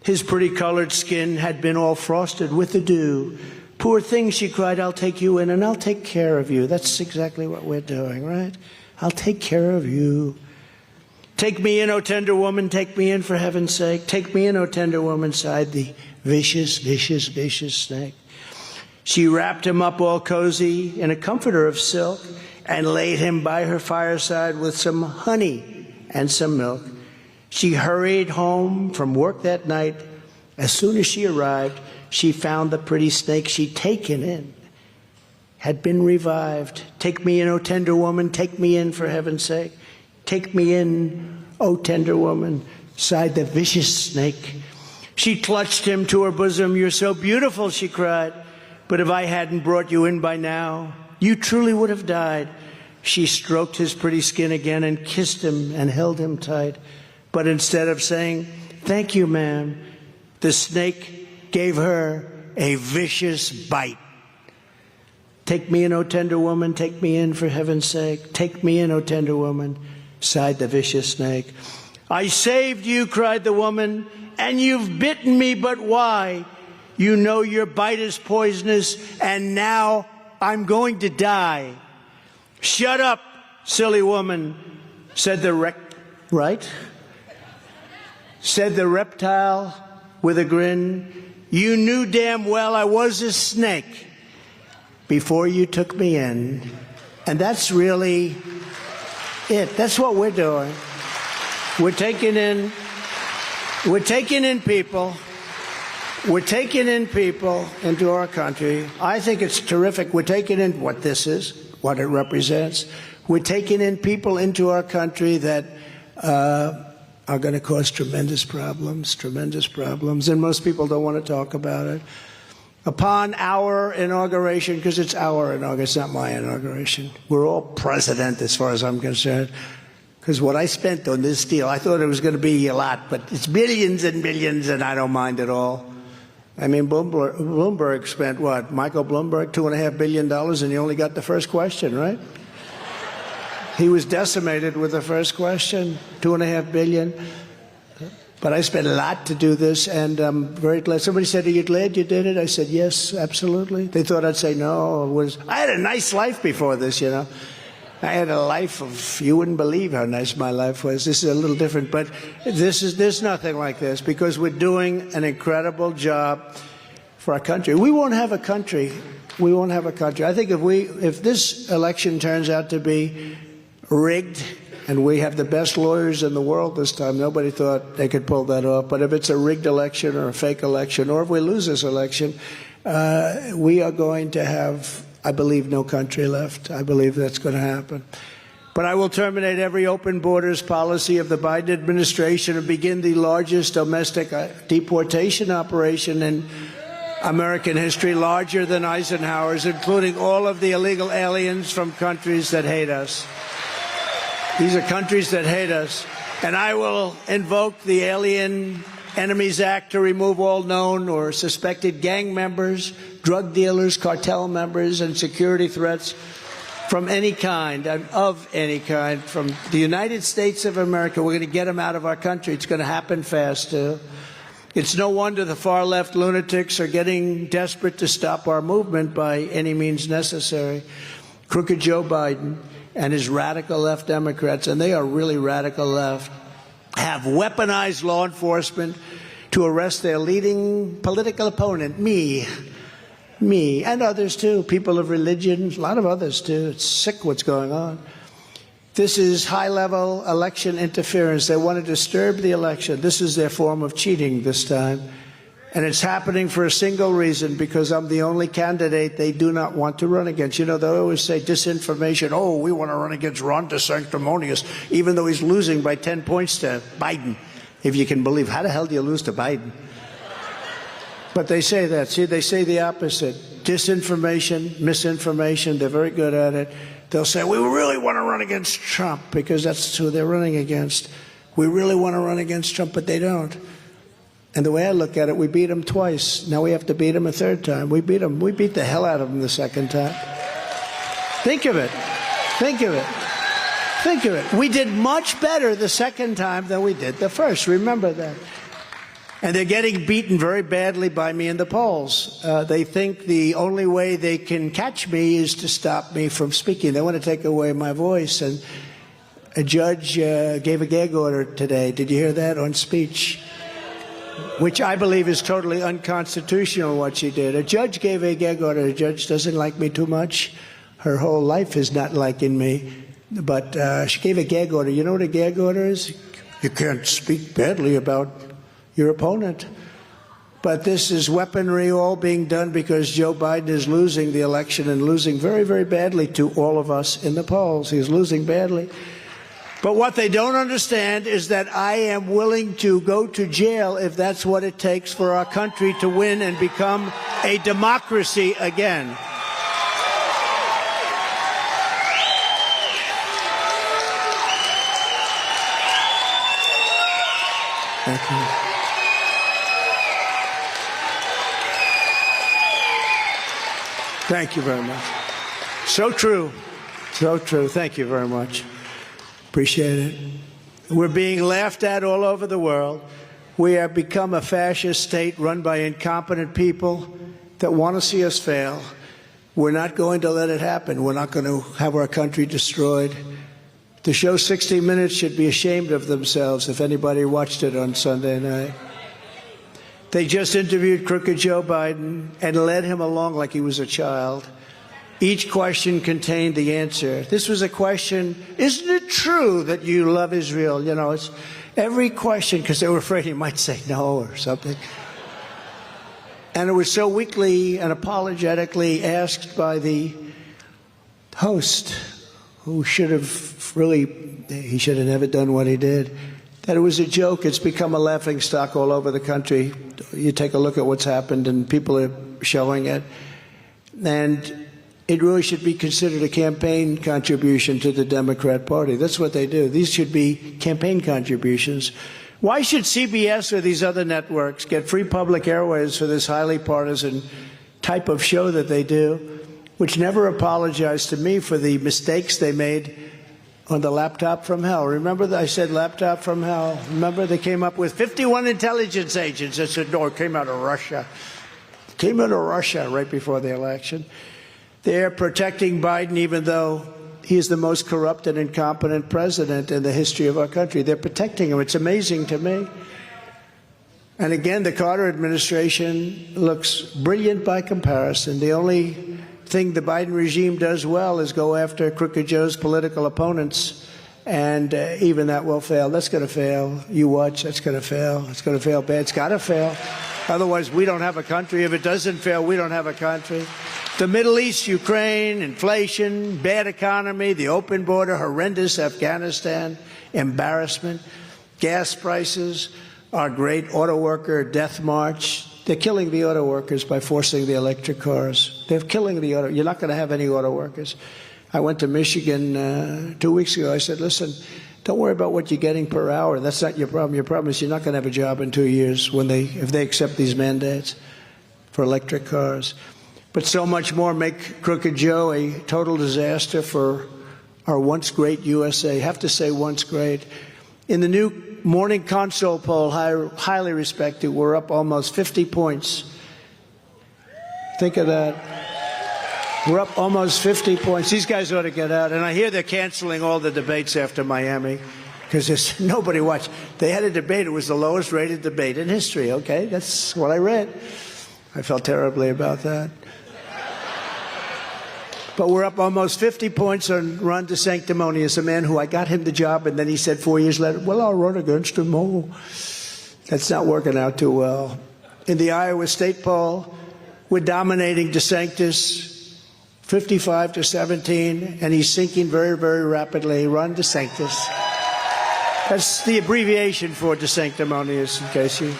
S1: His pretty-colored skin had been all frosted with the dew. Poor thing, she cried, I'll take you in and I'll take care of you. That's exactly what we're doing, right? I'll take care of you. Take me in, O tender woman, take me in for heaven's sake. Take me in, O tender woman, sighed the vicious, vicious, vicious snake. She wrapped him up all cozy in a comforter of silk and laid him by her fireside with some honey and some milk. She hurried home from work that night. As soon as she arrived, she found the pretty snake she'd taken in had been revived. Take me in, O tender woman, take me in for heaven's sake. Take me in, O tender woman, sighed the vicious snake. She clutched him to her bosom. You're so beautiful, she cried. But if I hadn't brought you in by now, you truly would have died. She stroked his pretty skin again and kissed him and held him tight. But instead of saying, thank you, ma'am, the snake gave her a vicious bite. Take me in, O tender woman, take me in for heaven's sake. Take me in, O tender woman, sighed the vicious snake. I saved you, cried the woman, and you've bitten me, but why? You know your bite is poisonous, and now I'm going to die. Shut up, silly woman, said the said the reptile with a grin. You knew damn well I was a snake before you took me in. And that's really it. That's what we're doing. We're taking in people. We're taking in people into our country. I think it's terrific. We're taking in what this is, what it represents. We're taking in people into our country that are going to cause tremendous problems, and most people don't want to talk about it. Upon our inauguration, because it's our inauguration, it's not my inauguration, we're all president as far as I'm concerned, because what I spent on this deal, I thought it was going to be a lot, but it's billions and billions, and I don't mind at all. I mean, Bloomberg spent what? Michael Bloomberg, $2.5 billion, and he only got the first question, right? He was decimated with the first question, $2.5 billion. But I spent a lot to do this, and I'm very glad. Somebody said, are you glad you did it? I said, yes, absolutely. They thought I'd say no. I had a nice life before this, you know. I had a life of, you wouldn't believe how nice my life was. This is a little different, but there's nothing like this, because we're doing an incredible job for our country. We won't have a country. We won't have a country. I think if this election turns out to be rigged, and we have the best lawyers in the world this time, nobody thought they could pull that off, but if it's a rigged election or a fake election, or if we lose this election, we are going to have, I believe, no country left. I believe that's going to happen. But I will terminate every open borders policy of the Biden administration and begin the largest domestic deportation operation in American history, larger than Eisenhower's, including all of the illegal aliens from countries that hate us. These are countries that hate us. And I will invoke the Alien Enemies Act to remove all known or suspected gang members, drug dealers, cartel members, and security threats from any kind, of any kind, from the United States of America. We're going to get them out of our country. It's going to happen fast, too. It's no wonder the far-left lunatics are getting desperate to stop our movement by any means necessary. Crooked Joe Biden and his radical left Democrats, and they are really radical left, have weaponized law enforcement to arrest their leading political opponent, me, and others too, people of religion, a lot of others too. It's sick what's going on. This is high-level election interference. They want to disturb the election. This is their form of cheating this time. And it's happening for a single reason, because I'm the only candidate they do not want to run against. You know, they always say disinformation. Oh, we want to run against Ron DeSanctimonious, even though he's losing by 10 points to Biden, if you can believe. How the hell do you lose to Biden? But they say that. See, they say the opposite. Disinformation, misinformation, they're very good at it. They'll say, we really want to run against Trump, because that's who they're running against. We really want to run against Trump, but they don't. And the way I look at it, we beat him twice. Now we have to beat him a third time. We beat him. We beat the hell out of him the second time. Think of it. Think of it. Think of it. We did much better the second time than we did the first. Remember that. And they're getting beaten very badly by me in the polls. They think the only way they can catch me is to stop me from speaking. They want to take away my voice. And a judge gave a gag order today. Did you hear that on speech? Which I believe is totally unconstitutional, what she did. A judge gave a gag order. A judge doesn't like me too much. Her whole life is not liking me. But she gave a gag order. You know what a gag order is? You can't speak badly about your opponent. But this is weaponry all being done because Joe Biden is losing the election and losing very, very badly to all of us in the polls. He's losing badly. But what they don't understand is that I am willing to go to jail if that's what it takes for our country to win and become a democracy again. Thank you. Thank you very much. So true. So true. Thank you very much. Appreciate it. We're being laughed at all over the world. We have become a fascist state run by incompetent people that want to see us fail. We're not going to let it happen. We're not going to have our country destroyed. The show 60 Minutes should be ashamed of themselves if anybody watched it on Sunday night. They just interviewed crooked Joe Biden and led him along like he was a child. Each question contained the answer. This was a question, isn't it true that you love Israel? You know, it's every question, because they were afraid he might say no or something. And it was so weakly and apologetically asked by the host, who should have he should have never done what he did, that it was a joke. It's become a laughingstock all over the country. You take a look at what's happened, and people are showing it. And it really should be considered a campaign contribution to the Democrat Party. That's what they do. These should be campaign contributions. Why should CBS or these other networks get free public airwaves for this highly partisan type of show that they do, which never apologized to me for the mistakes they made on the laptop from hell? Remember that I said laptop from hell? Remember they came up with 51 intelligence agents that said, no, it came out of Russia. It came out of Russia right before the election. They're protecting Biden even though he is the most corrupt and incompetent president in the history of our country. They're protecting him. It's amazing to me. And again, the Carter administration looks brilliant by comparison. The only thing the Biden regime does well is go after crooked Joe's political opponents, and even that will fail. That's going to fail. You watch. That's going to fail. It's going to fail bad. It's got to fail. Otherwise, we don't have a country. If it doesn't fail, we don't have a country. The Middle East, Ukraine, inflation, bad economy, the open border, horrendous Afghanistan, embarrassment, gas prices, our great auto worker death march. They're killing the auto workers by forcing the electric cars. They're killing the auto. You're not going to have any auto workers. I went to Michigan 2 weeks ago. I said, listen, don't worry about what you're getting per hour. That's not your problem. Your problem is you're not going to have a job in 2 years if they accept these mandates for electric cars. But so much more make Crooked Joe a total disaster for our once great USA. I have to say once great. In the new Morning Consult poll, highly respected, we're up almost 50 points. Think of that. We're up almost 50 points. These guys ought to get out. And I hear they're canceling all the debates after Miami because nobody watched. They had a debate. It was the lowest rated debate in history. Okay, that's what I read. I felt terribly about that. But we're up almost 50 points on Ron DeSanctimonious, a man who I got him the job, and then he said 4 years later, well, I'll run against him. Oh, that's not working out too well. In the Iowa State poll, we're dominating DeSantis 55-17, and he's sinking very, very rapidly. Ron DeSantis. That's the abbreviation for DeSanctimonious, in case you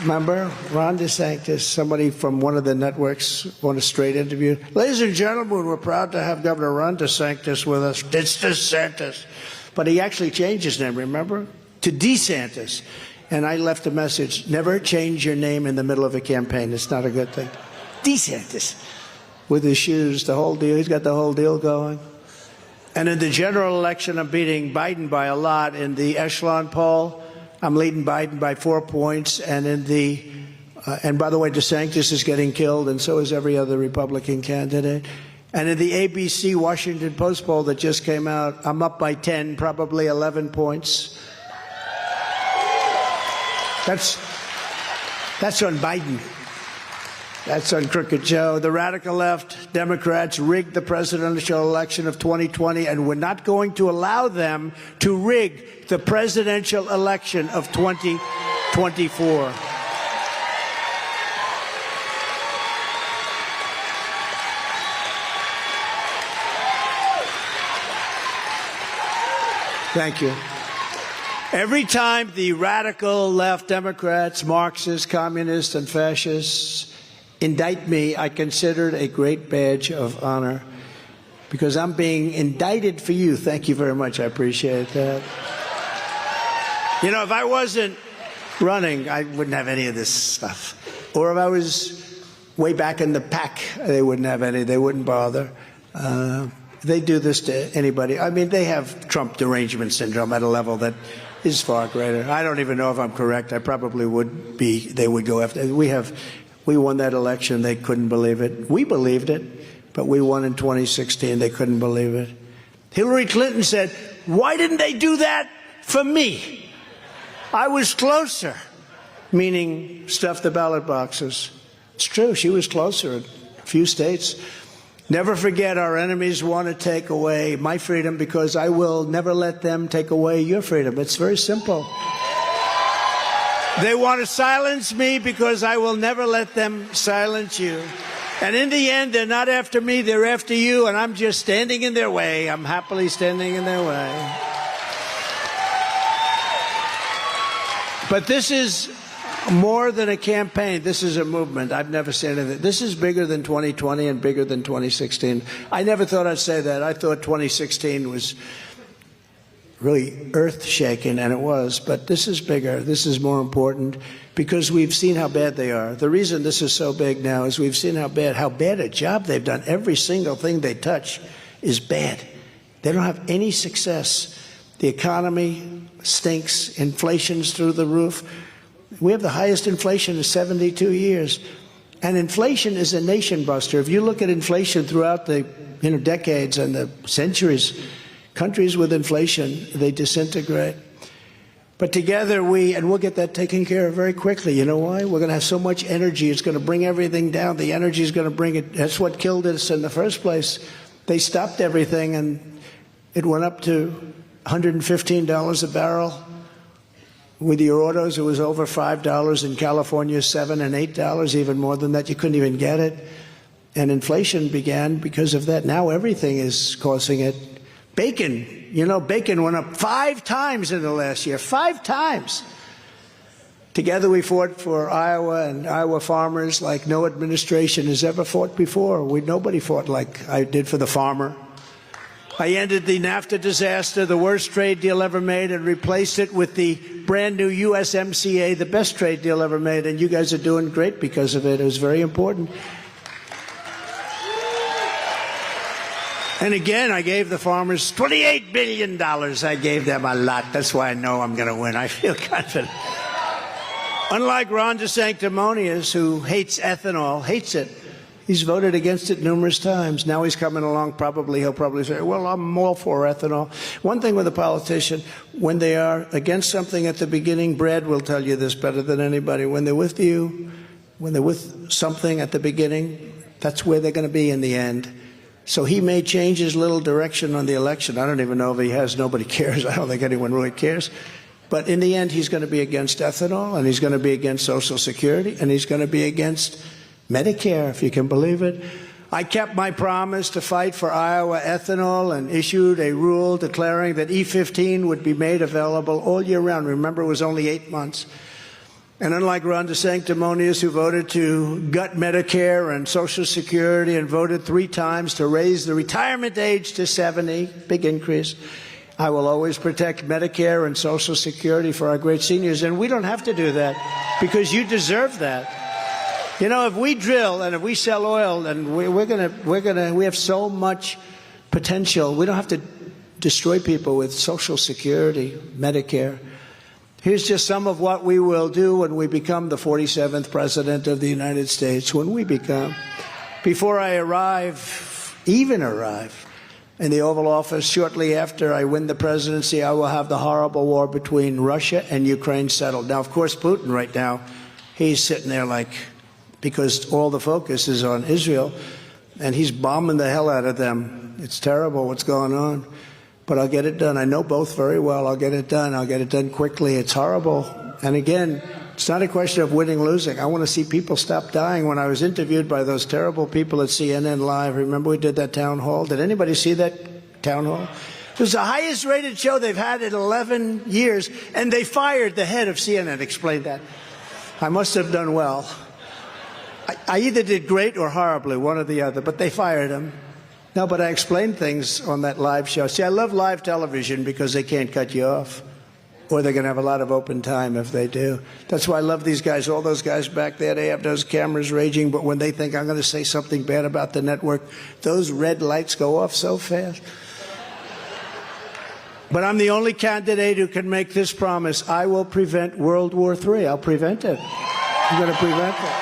S1: remember. Ron DeSantis, somebody from one of the networks on a straight interview. Ladies and gentlemen, we're proud to have Governor Ron DeSantis with us. It's DeSantis. But he actually changed his name, remember? To DeSantis. And I left a message, never change your name in the middle of a campaign. It's not a good thing. DeSantis. With his shoes, the whole deal. He's got the whole deal going. And in the general election, I'm beating Biden by a lot. In the echelon poll, I'm leading Biden by 4 points. And in the and by the way, DeSantis is getting killed, and so is every other Republican candidate. And in the ABC Washington Post poll that just came out, I'm up by 10, probably 11 points. That's on Biden. That's on Crooked Joe. The radical left, Democrats, rigged the presidential election of 2020, and we're not going to allow them to rig the presidential election of 2024. Thank you. Every time the radical left Democrats, Marxists, communists, and fascists indict me, I consider it a great badge of honor because I'm being indicted for you. Thank you very much. I appreciate that. You know, if I wasn't running, I wouldn't have any of this stuff. Or if I was way back in the pack, they wouldn't have any. They wouldn't bother. They do this to anybody. I mean, they have Trump derangement syndrome at a level that is far greater. I don't even know if I'm correct. I probably would be. They would go after. We won that election. They couldn't believe it. We believed it, but we won in 2016. They couldn't believe it. Hillary Clinton said, "Why didn't they do that for me? I was closer," meaning stuff the ballot boxes. It's true. She was closer in a few states. Never forget, our enemies want to take away my freedom because I will never let them take away your freedom. It's very simple. They want to silence me because I will never let them silence you. And in the end, they're not after me, they're after you, and I'm just standing in their way. I'm happily standing in their way. But this is more than a campaign. This is a movement. I've never seen anything. This is bigger than 2020 and bigger than 2016. I never thought I'd say that. I thought 2016 was really earth-shaking, and it was. But this is bigger. This is more important because we've seen how bad they are. The reason this is so big now is we've seen how bad a job they've done. Every single thing they touch is bad. They don't have any success. The economy stinks. Inflation's through the roof. We have the highest inflation in 72 years. And inflation is a nation buster. If you look at inflation throughout the decades and the centuries, countries with inflation, they disintegrate. But together we'll get that taken care of very quickly. You know why? We're going to have so much energy. It's going to bring everything down. The energy is going to bring it. That's what killed us in the first place. They stopped everything and it went up to $115 a barrel. With your autos, it was over $5. In California, $7 and $8, even more than that. You couldn't even get it. And inflation began because of that. Now everything is causing it. Bacon, bacon went up 5 times in the last year. 5 times. Together we fought for Iowa and Iowa farmers like no administration has ever fought before. Nobody fought like I did for the farmer. I ended the NAFTA disaster, the worst trade deal ever made, and replaced it with the brand new USMCA, the best trade deal ever made. And you guys are doing great because of it. It was very important. And again, I gave the farmers $28 billion. I gave them a lot. That's why I know I'm going to win. I feel confident. Unlike Ron DeSanctimonious, who hates ethanol, hates it. He's voted against it numerous times. Now he's coming along. He'll probably say, well, I'm all for ethanol. One thing with a politician, when they are against something at the beginning, Brad will tell you this better than anybody. When they're with you, when they're with something at the beginning, that's where they're going to be in the end. So he may change his little direction on the election. I don't even know if he has. Nobody cares. I don't think anyone really cares. But in the end, he's going to be against ethanol, and he's going to be against Social Security, and he's going to be against Medicare, if you can believe it. I kept my promise to fight for Iowa ethanol and issued a rule declaring that E15 would be made available all year round. Remember, it was only 8 months. And unlike Ron DeSanctimonious, who voted to gut Medicare and Social Security and voted 3 times to raise the retirement age to 70, big increase, I will always protect Medicare and Social Security for our great seniors, and we don't have to do that because you deserve that. You know, if we drill and if we sell oil, and we have so much potential. We don't have to destroy people with Social Security, Medicare. Here's just some of what we will do when we become the 47th President of the United States. When we become, before I even arrive in the Oval Office, shortly after I win the presidency, I will have the horrible war between Russia and Ukraine settled. Now, of course, Putin right now, he's sitting there like, because all the focus is on Israel, and he's bombing the hell out of them. It's terrible what's going on. But I'll get it done. I know both very well. I'll get it done. I'll get it done quickly. It's horrible. And again, it's not a question of winning, losing. I want to see people stop dying. When I was interviewed by those terrible people at CNN Live, remember we did that town hall? Did anybody see that town hall? It was the highest rated show they've had in 11 years, and they fired the head of CNN. Explain that. I must have done well. I either did great or horribly, one or the other, but they fired him. No, but I explained things on that live show. See, I love live television because they can't cut you off, or they're going to have a lot of open time if they do. That's why I love these guys. All those guys back there, they have those cameras raging, but when they think I'm going to say something bad about the network, those red lights go off so fast. But I'm the only candidate who can make this promise. I will prevent World War III. I'll prevent it. I'm going to prevent it.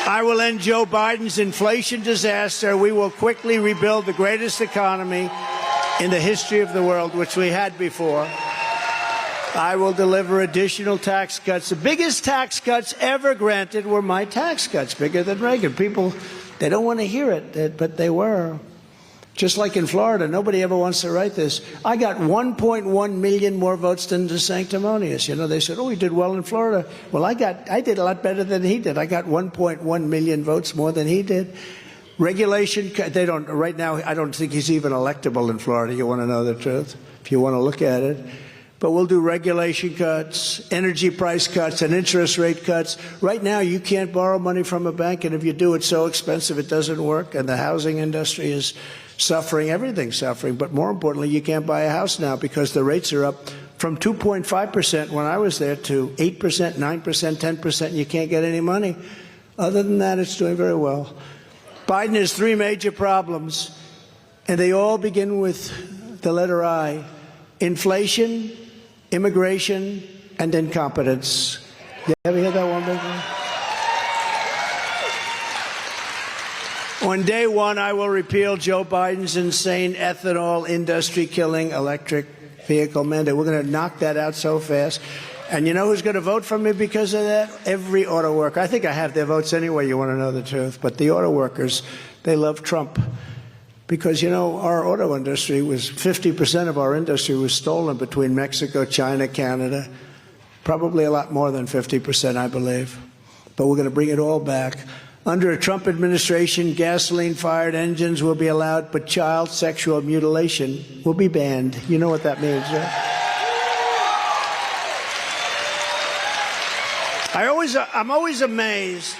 S1: I will end Joe Biden's inflation disaster. We will quickly rebuild the greatest economy in the history of the world, which we had before. I will deliver additional tax cuts. The biggest tax cuts ever granted were my tax cuts, bigger than Reagan. People, they don't want to hear it, but they were. Just like in Florida, nobody ever wants to write this. I got 1.1 million more votes than DeSanctimonious. You know, they said, oh, he did well in Florida. Well, I did a lot better than he did. I got 1.1 million votes more than he did. Regulation, they don't, right now, I don't think he's even electable in Florida. You want to know the truth, if you want to look at it. But we'll do regulation cuts, energy price cuts, and interest rate cuts. Right now, you can't borrow money from a bank, and if you do, it's so expensive it doesn't work, and the housing industry is suffering, everything's suffering. But more importantly, you can't buy a house now because the rates are up from 2.5% when I was there to 8%, 9%, 10%, and you can't get any money. Other than that, it's doing very well. Biden has three major problems, and they all begin with the letter I: inflation, immigration, and incompetence. You ever hear that one before? On day one, I will repeal Joe Biden's insane ethanol industry-killing electric vehicle mandate. We're going to knock that out so fast. And you know who's going to vote for me because of that? Every auto worker. I think I have their votes anyway, you want to know the truth. But the auto workers, they love Trump. Because, you know, our auto industry was 50% of our industry was stolen between Mexico, China, Canada. Probably a lot more than 50%, I believe. But we're going to bring it all back. Under a Trump administration, gasoline-fired engines will be allowed, but child sexual mutilation will be banned. You know what that means, right? I'm always amazed.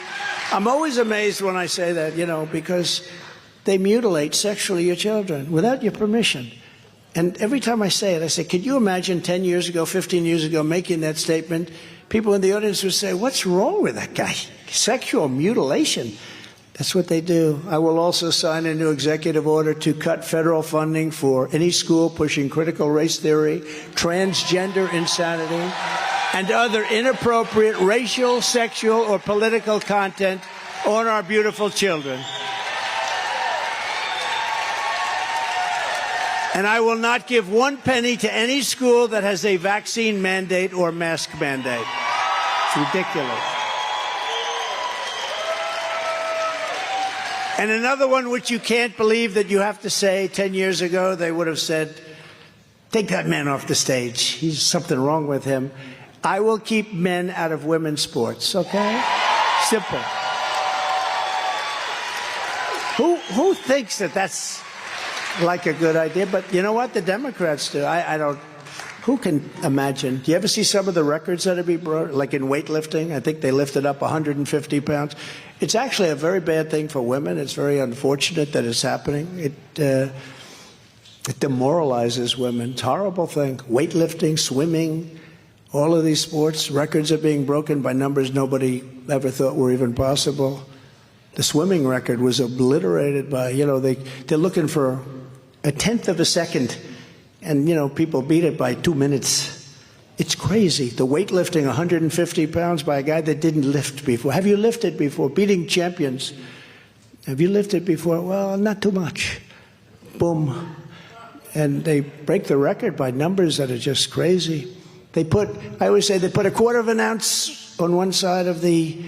S1: I'm always amazed when I say that, you know, because they mutilate sexually your children without your permission. And every time I say it, I say, could you imagine 10 years ago, 15 years ago, making that statement? People in the audience would say, what's wrong with that guy? Sexual mutilation. That's what they do. I will also sign a new executive order to cut federal funding for any school pushing critical race theory, transgender insanity, and other inappropriate racial, sexual, or political content on our beautiful children. And I will not give 1 penny to any school that has a vaccine mandate or mask mandate. It's ridiculous. And another one which you can't believe that you have to say, 10 years ago, they would have said, take that man off the stage. There's something wrong with him. I will keep men out of women's sports, okay? Simple. Who thinks that that's like a good idea? But you know what? The Democrats do. I don't. Who can imagine? Do you ever see some of the records that have been brought, like in weightlifting? I think they lifted up 150 pounds. It's actually a very bad thing for women. It's very unfortunate that it's happening. It demoralizes women. It's a horrible thing. Weightlifting, swimming, all of these sports, records are being broken by numbers nobody ever thought were even possible. The swimming record was obliterated by, they're looking for a tenth of a second, and, people beat it by 2 minutes. It's crazy. The weightlifting, 150 pounds by a guy that didn't lift before. Have you lifted before? Beating champions. Have you lifted before? Well, not too much. Boom. And they break the record by numbers that are just crazy. I always say they put a quarter of an ounce on one side of the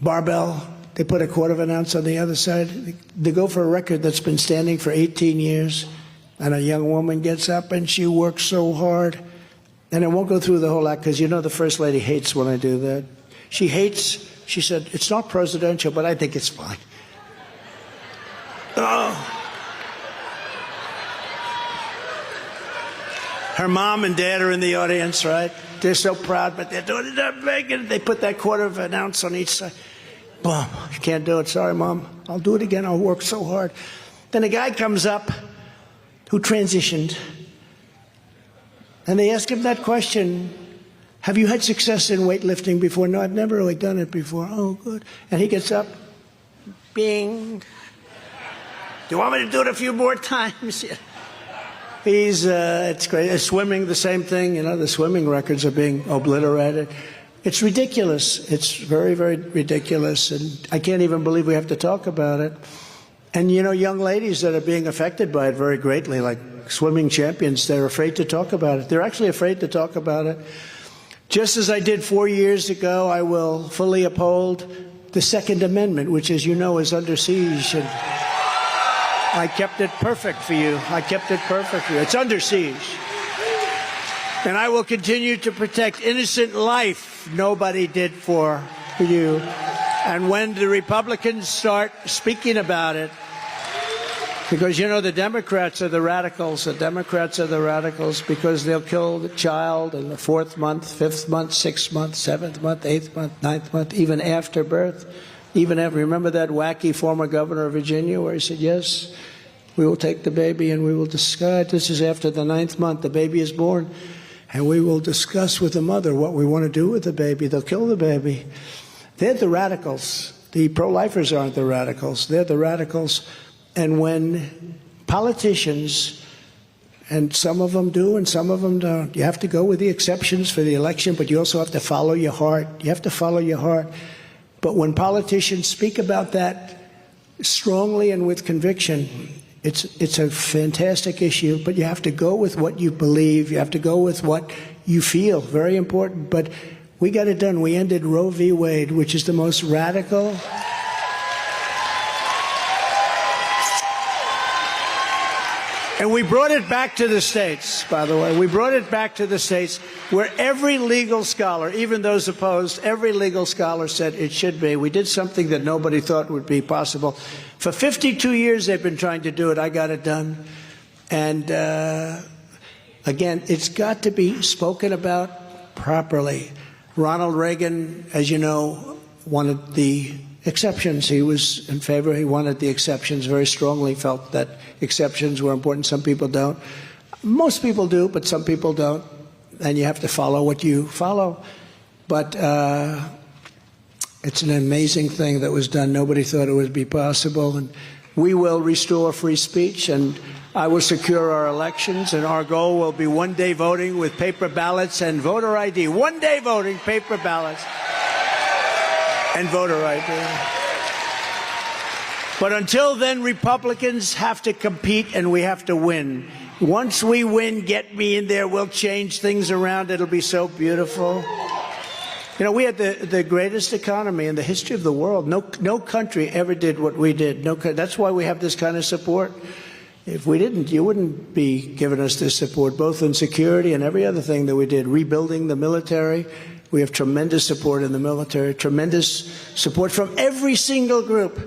S1: barbell. They put a quarter of an ounce on the other side. They go for a record that's been standing for 18 years. And a young woman gets up and she works so hard. And I won't go through the whole act because the First Lady hates when I do that. She hates, she said, it's not presidential, but I think it's fine. Oh. Her mom and dad are in the audience, right? They're so proud, but they're doing it up big, and they put that quarter of an ounce on each side. Boom, you can't do it. Sorry, Mom. I'll do it again. I'll work so hard. Then a guy comes up who transitioned, and they ask him that question, have you had success in weightlifting before? No, I've never really done it before. Oh, good. And he gets up, bing. Do you want me to do it a few more times? Yeah. It's great. Swimming, the same thing. The swimming records are being obliterated. It's ridiculous. It's very, very ridiculous. And I can't even believe we have to talk about it. And, young ladies that are being affected by it very greatly, like swimming champions, they're afraid to talk about it. They're actually afraid to talk about it. Just as I did 4 years ago, I will fully uphold the Second Amendment, which, as you know, is under siege. And I kept it perfect for you. I kept it perfect for you. It's under siege. And I will continue to protect innocent life nobody did for you. And when the Republicans start speaking about it, because, the Democrats are the radicals. The Democrats are the radicals because they'll kill the child in the 4th month, 5th month, 6th month, 7th month, 8th month, 9th month, even after birth. Even after, remember that wacky former governor of Virginia where he said, yes, we will take the baby and we will discuss. This is after the 9th month, the baby is born. And we will discuss with the mother what we want to do with the baby. They'll kill the baby. They're the radicals. The pro-lifers aren't the radicals. They're the radicals. And when politicians, and some of them do and some of them don't, you have to go with the exceptions for the election, but you also have to follow your heart. You have to follow your heart. But when politicians speak about that strongly and with conviction, it's a fantastic issue, but you have to go with what you believe. You have to go with what you feel. Very important. But we got it done. We ended Roe v. Wade, which is the most radical. And we brought it back to the states, by the way. We brought it back to the states where every legal scholar, even those opposed, every legal scholar said it should be. We did something that nobody thought would be possible. For 52 years, they've been trying to do it. I got it done. And again, it's got to be spoken about properly. Ronald Reagan, as you know, wanted the exceptions. He was in favor. He wanted the exceptions very strongly, felt that exceptions were important. Some people don't. Most people do, but some people don't. And you have to follow what you follow. But it's an amazing thing that was done. Nobody thought it would be possible. And we will restore free speech, and I will secure our elections, and our goal will be one-day voting with paper ballots and voter ID. One-day voting, paper ballots, and voter ID. But until then, Republicans have to compete and we have to win. Once we win, get me in there, we'll change things around. It'll be so beautiful. We had the greatest economy in the history of the world. No country ever did what we did. That's why we have this kind of support. If we didn't, you wouldn't be giving us this support, both in security and every other thing that we did. Rebuilding the military. We have tremendous support in the military, tremendous support from every single group,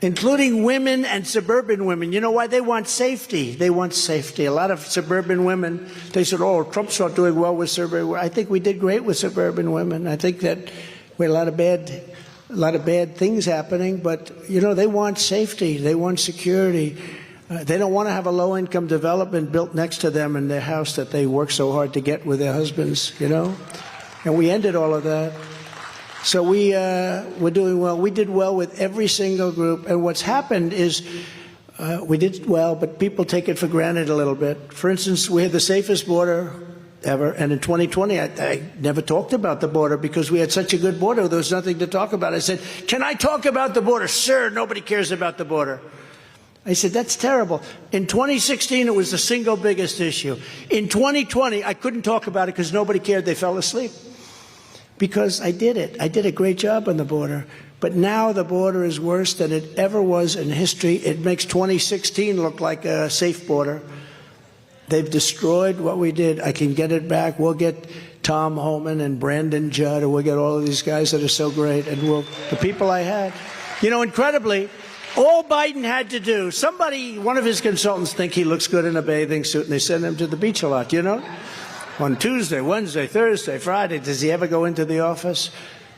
S1: including women and suburban women. You know why? They want safety. They want safety. A lot of suburban women, they said, oh, Trump's not doing well with suburban women. I think we did great with suburban women. I think that we had a lot of bad things happening, but, they want safety. They want security. They don't want to have a low-income development built next to them in their house that they work so hard to get with their husbands, you know? And we ended all of that. So we're doing well. We did well with every single group. And what's happened is we did well, but people take it for granted a little bit. For instance, we had the safest border ever. And in 2020, I never talked about the border because we had such a good border. There was nothing to talk about. I said, can I talk about the border? Sir, nobody cares about the border. I said, that's terrible. In 2016, it was the single biggest issue. In 2020, I couldn't talk about it because nobody cared. They fell asleep. Because I did it. I did a great job on the border. But now the border is worse than it ever was in history. It makes 2016 look like a safe border. They've destroyed what we did. I can get it back. We'll get Tom Homan and Brandon Judd, and we'll get all of these guys that are so great. And the people I had. You know, incredibly, all Biden had to do, one of his consultants think he looks good in a bathing suit, and they send him to the beach a lot, you know? On Tuesday, Wednesday, Thursday, Friday, does he ever go into the office?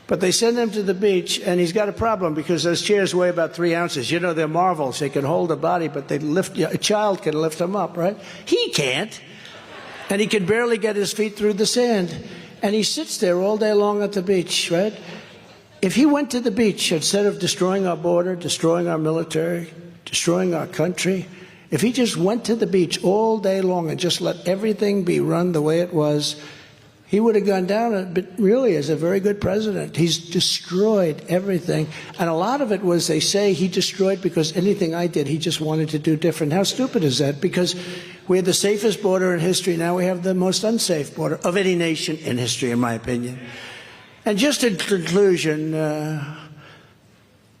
S1: But they send him to the beach, and he's got a problem because those chairs weigh about 3 ounces. You know, they're marvels. They can hold a body, but a child can lift them up, right? He can't. And he can barely get his feet through the sand. And he sits there all day long at the beach, right? If he went to the beach, instead of destroying our border, destroying our military, destroying our country, if he just went to the beach all day long and just let everything be run the way it was, he would have gone down really as a very good president. He's destroyed everything. And a lot of it was, they say he destroyed because anything I did, he just wanted to do different. How stupid is that? Because we had the safest border in history. Now we have the most unsafe border of any nation in history, in my opinion. And just in conclusion,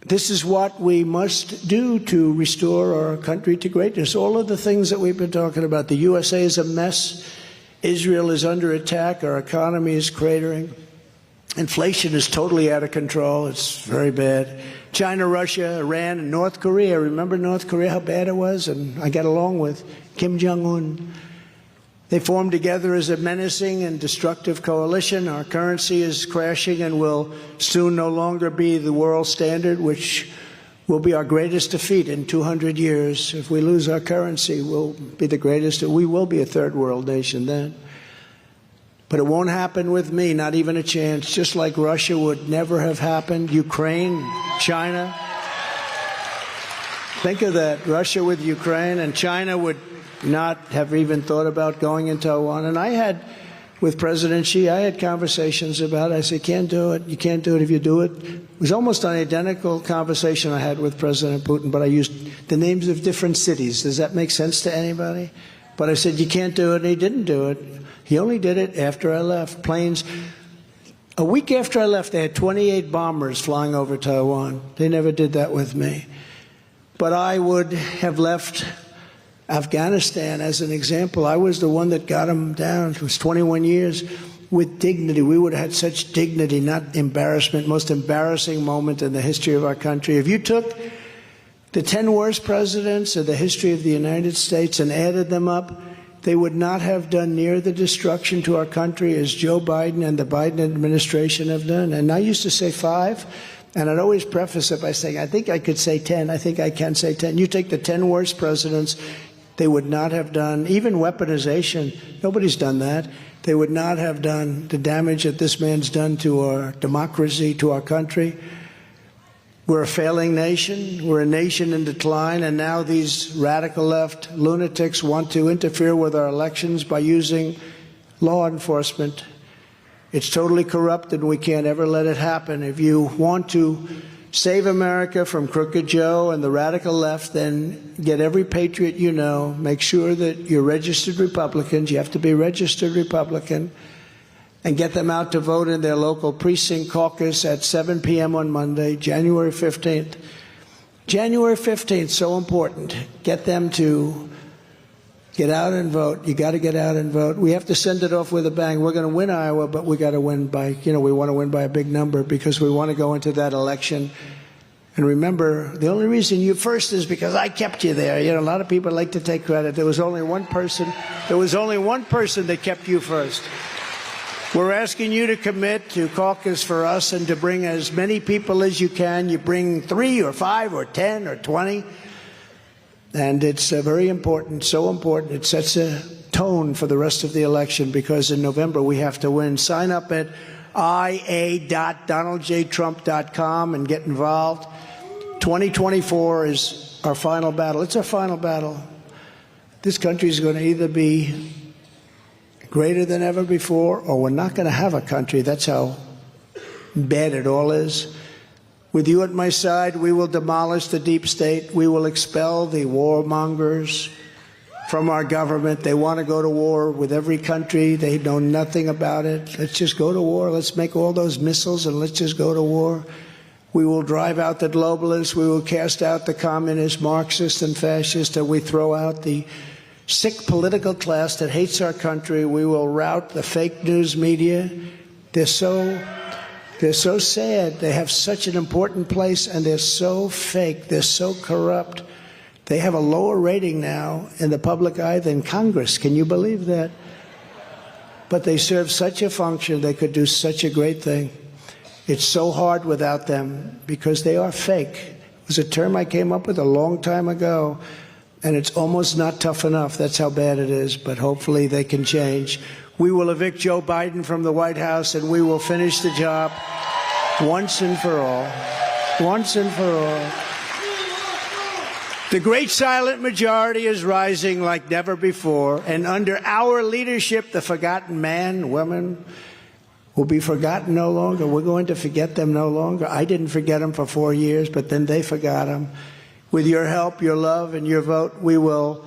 S1: this is what we must do to restore our country to greatness. All of the things that we've been talking about. The USA is a mess. Israel is under attack. Our economy is cratering. Inflation is totally out of control. It's very bad. China, Russia, Iran, and North Korea. Remember North Korea, how bad it was? And I got along with Kim Jong-un. They formed together as a menacing and destructive coalition. Our currency is crashing and will soon no longer be the world standard, which will be our greatest defeat in 200 years. If we lose our currency, we'll be the greatest. We will be a third world nation then. But it won't happen with me, not even a chance. Just like Russia would never have happened. Ukraine, China. Think of that. Russia with Ukraine, and China would not have even thought about going into Taiwan. And I had, with President Xi, I had conversations about it. I said, can't do it. You can't do it if you do it. It was almost an identical conversation I had with President Putin, but I used the names of different cities. Does that make sense to anybody? But I said, you can't do it, and he didn't do it. He only did it after I left. Planes. A week after I left, they had 28 bombers flying over Taiwan. They never did that with me. But I would have left Afghanistan as an example. I was the one that got them down. It was 21 years with dignity. We would have had such dignity, not embarrassment. Most embarrassing moment in the history of our country. If you took the 10 worst presidents of the history of the United States and added them up, they would not have done near the destruction to our country as Joe Biden and the Biden administration have done. And I used to say 5. And I'd always preface it by saying, I think I could say 10. I think I can say 10. You take the 10 worst presidents, they would not have done, even weaponization, nobody's done that. They would not have done the damage that this man's done to our democracy, to our country. We're a failing nation. We're a nation in decline. And now these radical left lunatics want to interfere with our elections by using law enforcement. It's totally corrupt, and we can't ever let it happen. If you want to save America from Crooked Joe and the radical left, then get every patriot you know. Make sure that you're registered Republicans. You have to be a registered Republican. And get them out to vote in their local precinct caucus at 7 p.m. on Monday, January 15th. January 15th, so important. Get them to get out and vote. You got to get out and vote. We have to send it off with a bang. We're going to win Iowa, but we got to win by, we want to win by a big number because we want to go into that election. And remember, the only reason you're first is because I kept you there. A lot of people like to take credit. There was only one person that kept you first. We're asking you to commit to caucus for us and to bring as many people as you can. You bring 3 or 5 or 10 or 20. And it's very important, so important. It sets a tone for the rest of the election because in November we have to win. Sign up at ia.donaldjtrump.com and get involved. 2024 is our final battle. It's our final battle. This country is going to either be greater than ever before or we're not going to have a country. That's how bad it all is. With you at my side, we will demolish the deep state. We will expel the warmongers from our government. They want to go to war with every country. They know nothing about it. Let's just go to war. Let's make all those missiles and let's just go to war. We will drive out the globalists. We will cast out the communists, Marxists, and fascists. And we throw out the sick political class that hates our country. We will rout the fake news media. They're so sad. They have such an important place, and they're so fake. They're so corrupt. They have a lower rating now in the public eye than Congress. Can you believe that? But they serve such a function. They could do such a great thing. It's so hard without them because they are fake. It was a term I came up with a long time ago, and it's almost not tough enough. That's how bad it is, but hopefully they can change. We will evict Joe Biden from the White House, and we will finish the job once and for all. Once and for all. The great silent majority is rising like never before, and under our leadership, the forgotten man, woman, will be forgotten no longer. We're going to forget them no longer. I didn't forget them for 4 years, but then they forgot them. With your help, your love, and your vote, we will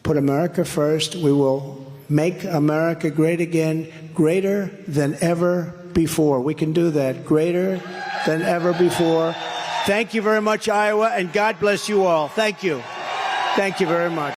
S1: put America first. We will make America great again, greater than ever before. We can do that, greater than ever before. Thank you very much, Iowa, and God bless you all. Thank you. Thank you very much.